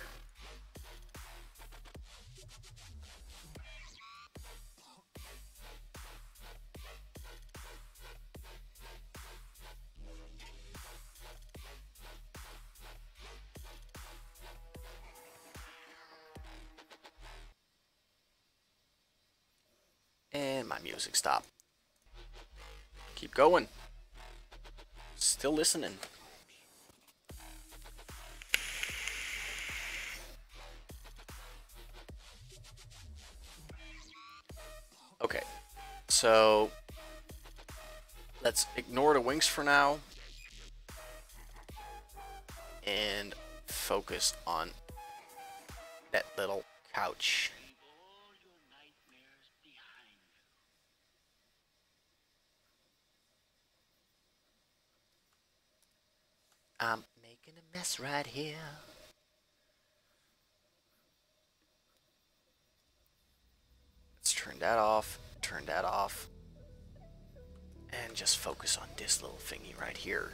And my music stopped. Keep going. Still listening. Okay, so let's ignore the wings for now and focus on that little couch. I'm making a mess right here. Let's turn that off, and just focus on this little thingy right here.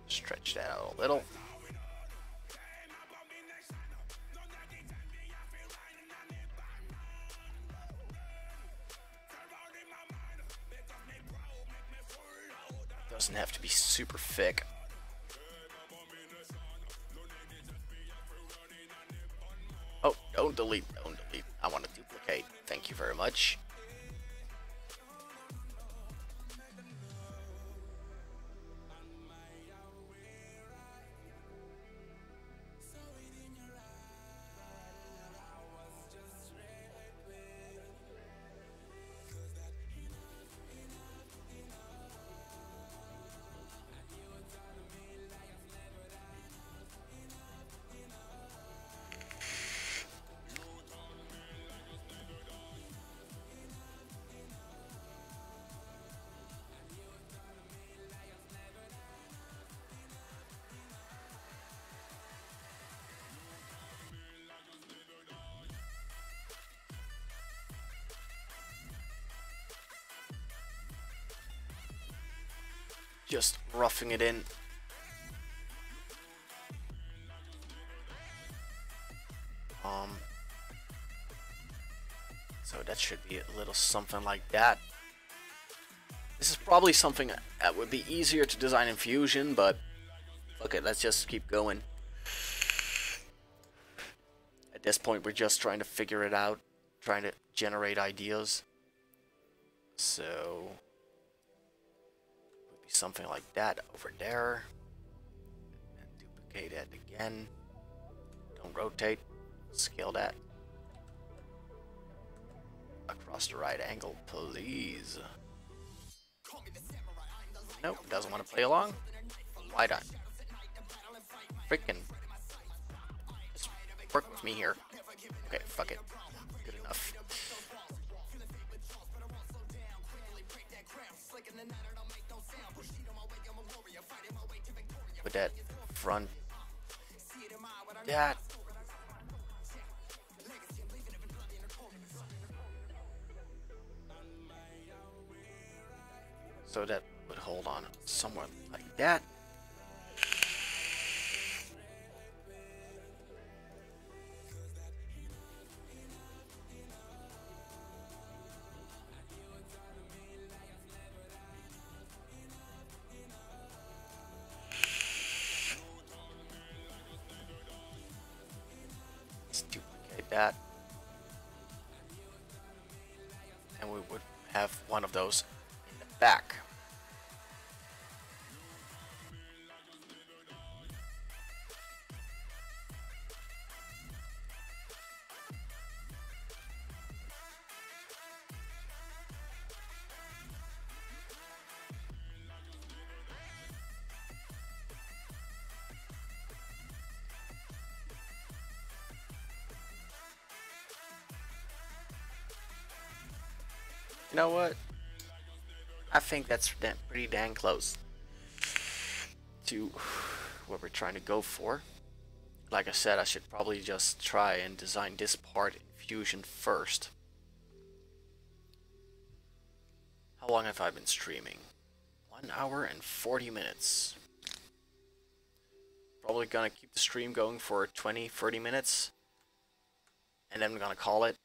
Stretch that out a little. Doesn't have to be super thick. Oh, don't delete. I want to duplicate. Thank you very much. Just roughing it in. So that should be a little something like that. This is probably something that would be easier to design in Fusion, but okay, let's just keep going. At this point, we're just trying to figure it out, trying to generate ideas. So would be something like that over there. And duplicate it again. Don't rotate. Scale that. Across the right angle, please. Nope, doesn't want to play along. Why not? Freaking. Just work with me here. Okay, fuck it. Good enough. Put that front. That. So that would hold on somewhere like that. Let's duplicate that. And we would have one of those in the back. You know what? I think that's pretty dang close to what we're trying to go for. Like I said, I should probably just try and design this part in Fusion first. How long have I been streaming? 1 hour and 40 minutes. Probably gonna keep the stream going for 20-30 minutes. And then I'm gonna call it.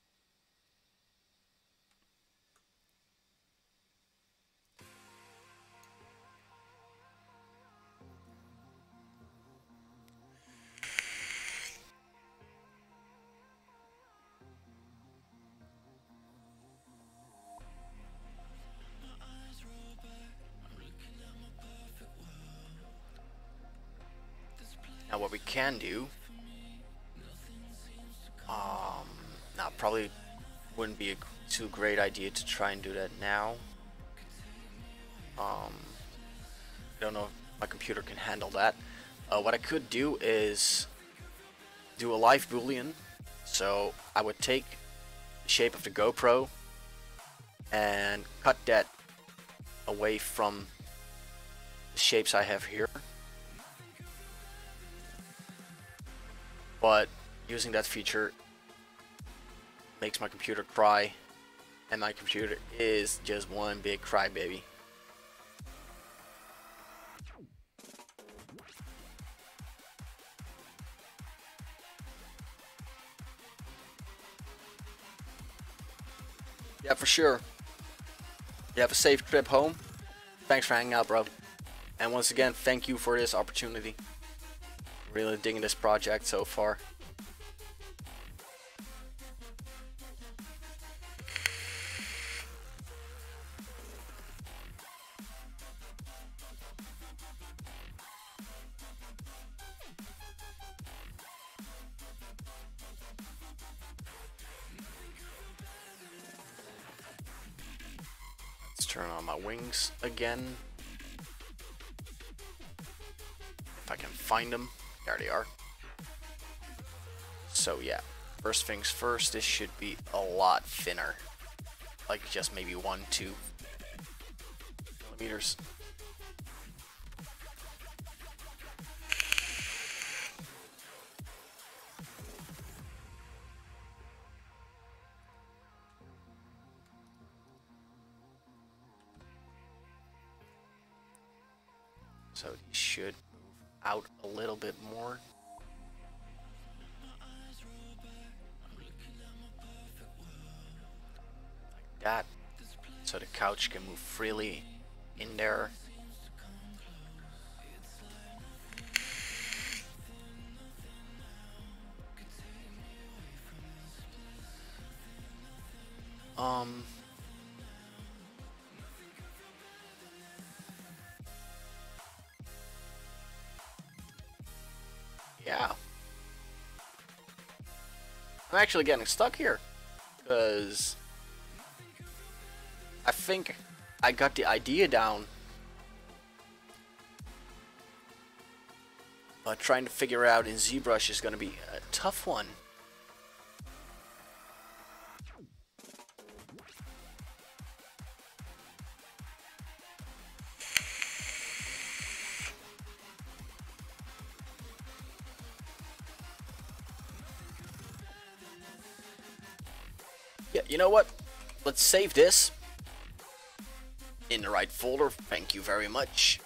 Now what we can do, now probably wouldn't be a too great idea to try and do that now. I don't know if my computer can handle that. What I could do is do a live boolean. So I would take the shape of the GoPro and cut that away from the shapes I have here. But using that feature makes my computer cry, and my computer is just one big crybaby. Yeah, for sure. You have a safe trip home. Thanks for hanging out, bro. And once again, thank you for this opportunity. Really digging this project so far. Let's turn on my wings again. If I can find them. There they are. So yeah, first things first, this should be a lot thinner. Like just maybe 1-2 millimeters. So these should move out a little bit more. Like that. So the couch can move freely in there. Yeah. I'm actually getting stuck here because I think I got the idea down, but trying to figure out in ZBrush is going to be a tough one. Yeah, you know what? Let's save this in the right folder. Thank you very much.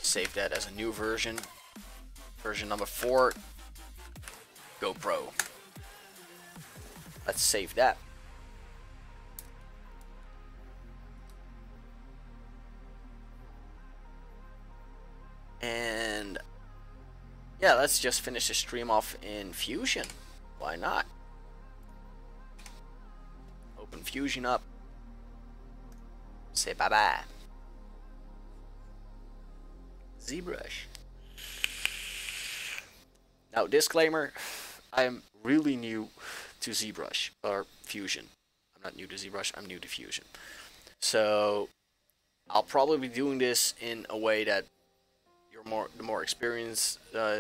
Save that as a new version. Version number 4. GoPro. Let's save that. And yeah, let's just finish the stream off in Fusion. Why not? Open Fusion up. Say bye-bye. Zbrush. Now, disclaimer, I'm really new to Zbrush, or Fusion. I'm not new to Zbrush, I'm new to Fusion. So, I'll probably be doing this in a way that the more experienced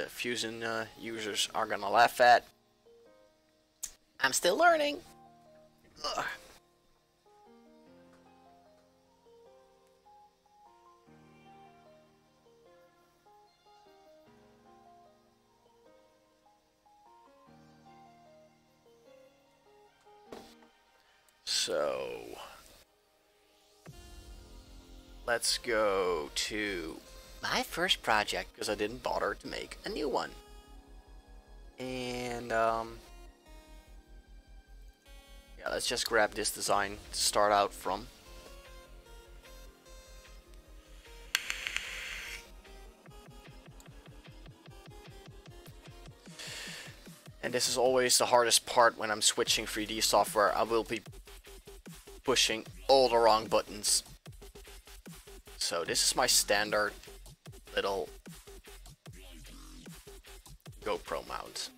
Fusion users are gonna laugh at. I'm still learning. Ugh. So let's go to my first project because I didn't bother to make a new one. And yeah, let's just grab this design to start out from. And this is always the hardest part when I'm switching 3D software. I will be pushing all the wrong buttons. So this is my standard little GoPro mount.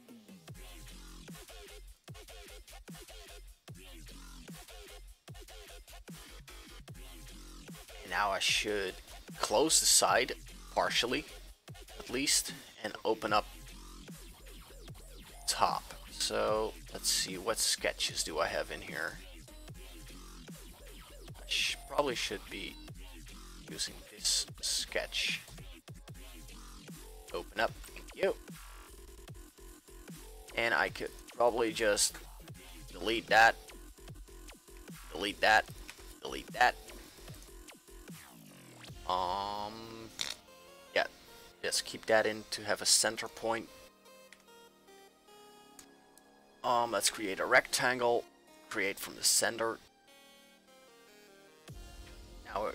And now I should close the side partially, at least, and open up top. So let's see, what sketches do I have in here? I probably should be using this sketch. Open up, thank you. And I could probably just delete that, delete that, delete that. Yeah, just keep that in to have a center point. Let's create a rectangle, create from the center. Now,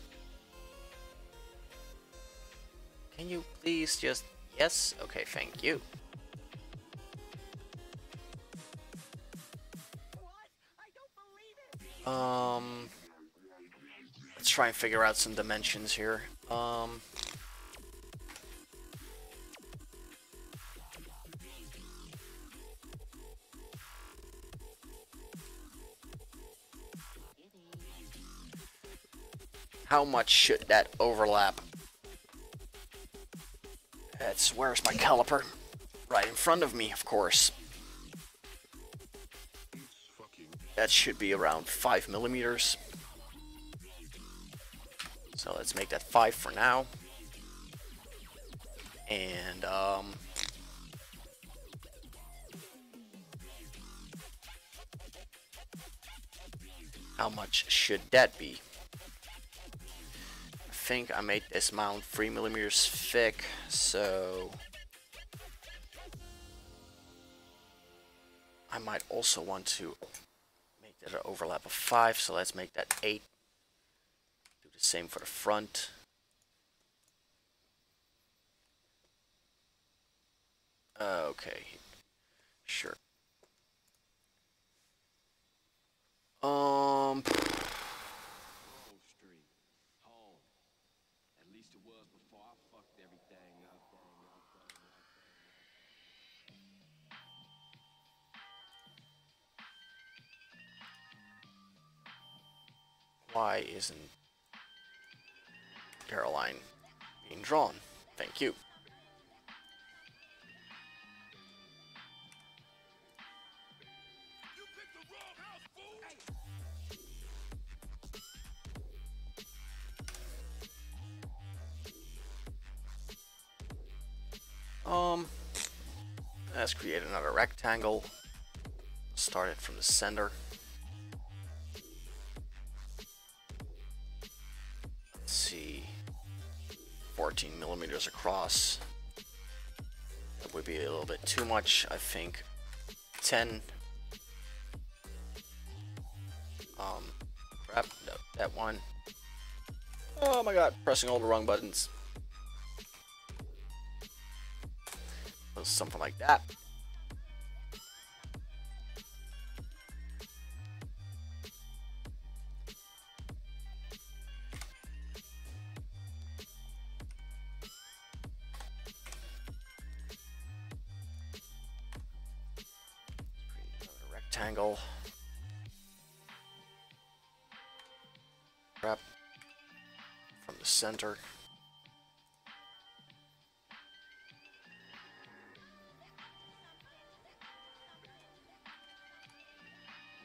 can you please just, yes? Okay, thank you. Let's try and figure out some dimensions here. How much should that overlap? Where's my caliper? Right in front of me, of course. That should be around 5 millimeters. So let's make that 5 for now. And how much should that be? I think I made this mount 3 millimeters thick, so I might also want to make that an overlap of 5, so let's make that 8. Do the same for the front. Okay, sure. Why isn't Caroline being drawn? Thank you. Let's create another rectangle. Start it from the center. Let's see, 14 millimeters across. That would be a little bit too much, I think. 10. Crap, no, that one. Oh my god, pressing all the wrong buttons. Something like that. Another rectangle. Wrap from the center.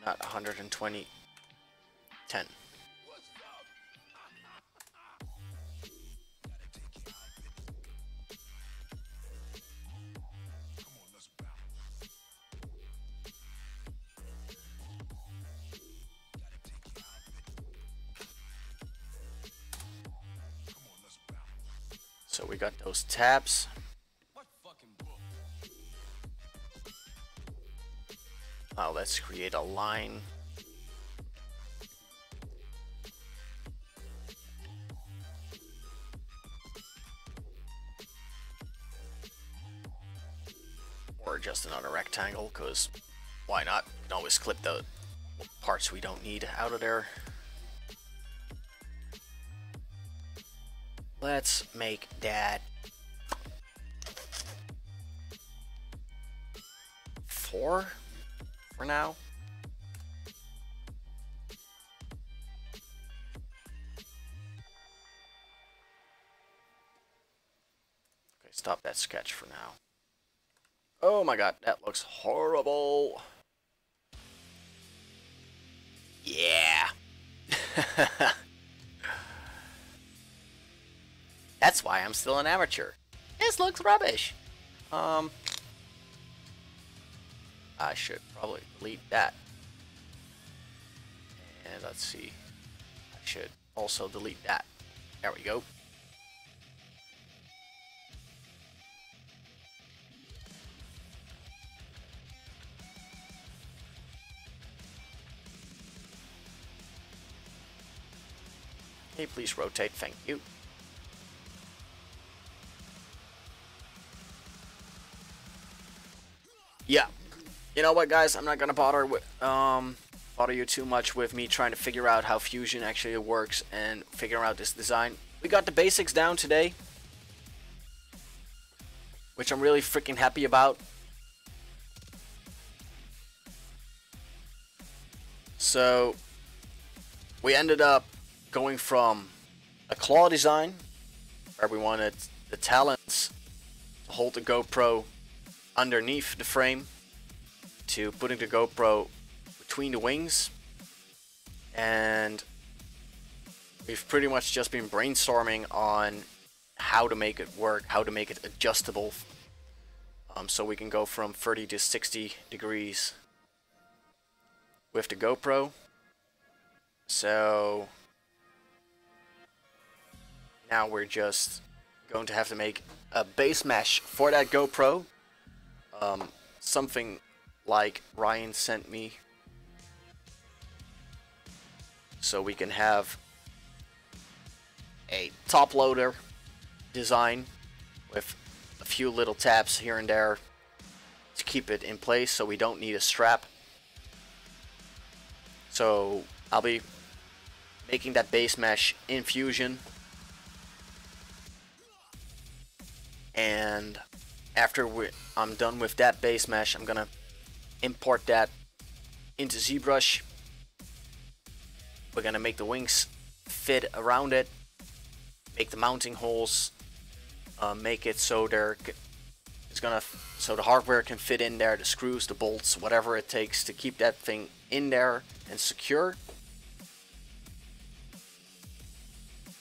Not 120. 10. So we got those tabs. Now let's create a line. Or just another rectangle, because why not? We can always clip the parts we don't need out of there. Let's make that 4 for now. Okay, stop that sketch for now. Oh my god, that looks horrible. Yeah. That's why I'm still an amateur. This looks rubbish. I should probably delete that. And let's see. I should also delete that. There we go. Okay, please rotate, thank you. Yeah, you know what, guys? I'm not gonna bother you too much with me trying to figure out how Fusion actually works and figure out this design. We got the basics down today, which I'm really freaking happy about. So we ended up going from a claw design, where we wanted the talons to hold the GoPro underneath the frame, to putting the GoPro between the wings, and we've pretty much just been brainstorming on how to make it work, how to make it adjustable, so we can go from 30 to 60 degrees with the GoPro. So now we're just going to have to make a base mesh for that GoPro. Something like Ryan sent me, so we can have a top loader design with a few little tabs here and there to keep it in place, so we don't need a strap. So I'll be making that base mesh in Fusion, and after I'm done with that base mesh, I'm gonna import that into Zbrush. We're gonna make the wings fit around it, make the mounting holes, make it so so the hardware can fit in there, the screws, the bolts, whatever it takes to keep that thing in there and secure.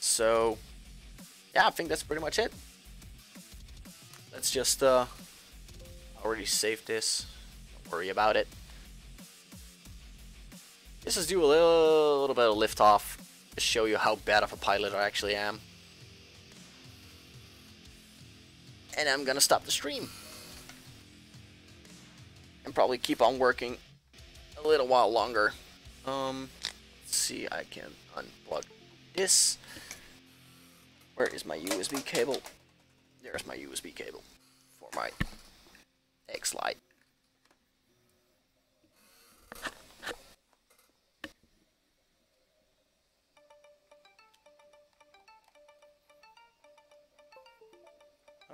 So yeah, I think that's pretty much it. Let's just already saved this, don't worry about it. Let's just do a little bit of lift off to show you how bad of a pilot I actually am. And I'm gonna stop the stream and probably keep on working a little while longer. Let's see, I can unplug this. Where is my USB cable? There's my USB cable for my X-Lite.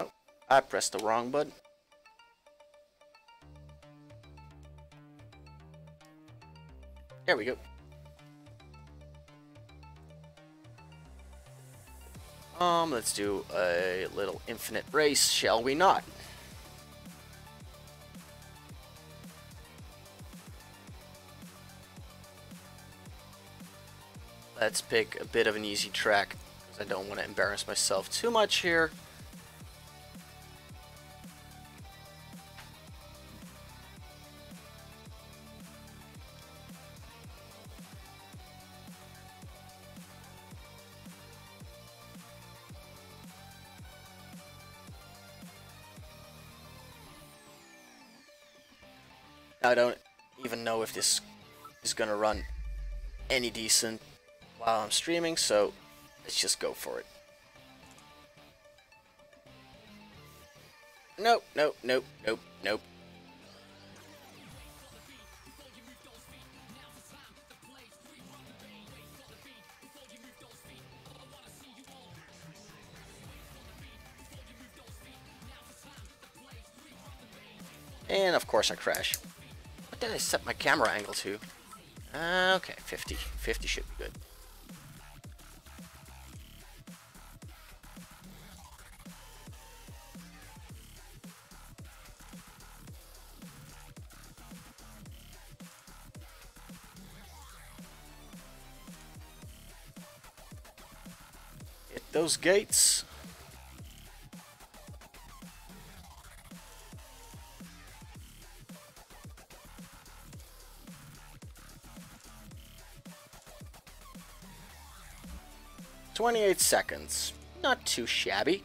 Oh, I pressed the wrong button. There we go. Let's do a little infinite race, shall we not? Let's pick a bit of an easy track, because I don't want to embarrass myself too much here. I don't even know if this is gonna run any decent while I'm streaming, so let's just go for it. Nope, nope, nope, nope, nope. And of course I crash. What did I set my camera angle to? Okay, 50. 50 should be good. Hit those gates. "28 seconds. Not too shabby."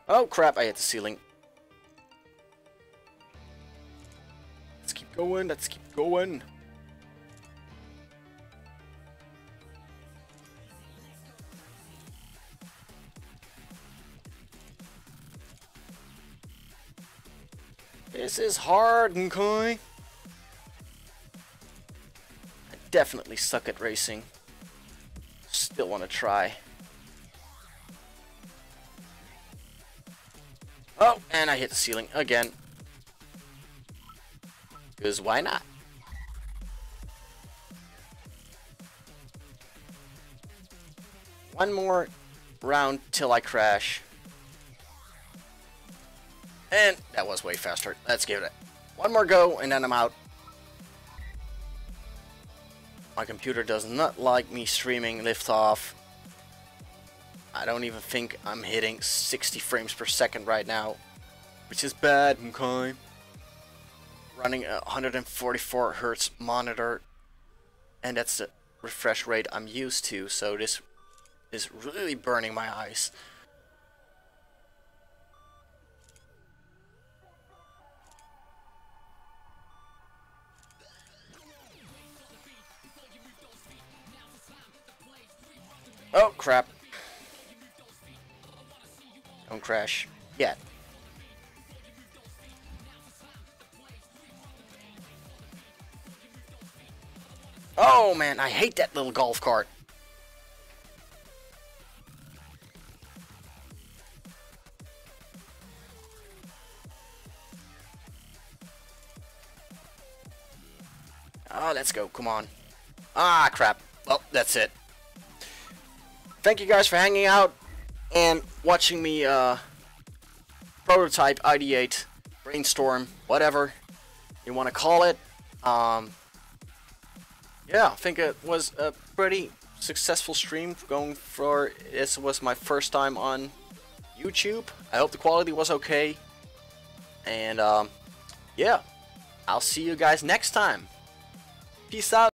Oh crap, I hit the ceiling. Let's keep going, let's keep going. This is hard, okay? I definitely suck at racing. Still want to try. Oh, and I hit the ceiling again. Because why not? One more round till I crash. And that was way faster. Let's give it one more go and then I'm out. My computer does not like me streaming liftoff. I don't even think I'm hitting 60 frames per second right now, which is bad, okay? Running a 144 Hertz monitor, and that's the refresh rate I'm used to, so this is really burning my eyes. Oh crap. Don't crash yet. Oh man, I hate that little golf cart. Oh, let's go, come on. Ah, crap. Well, that's it. Thank you guys for hanging out and watching me prototype, ideate, brainstorm, whatever you want to call it. Yeah, I think it was a pretty successful stream going for, this was my first time on YouTube. I hope the quality was okay. And yeah, I'll see you guys next time. Peace out.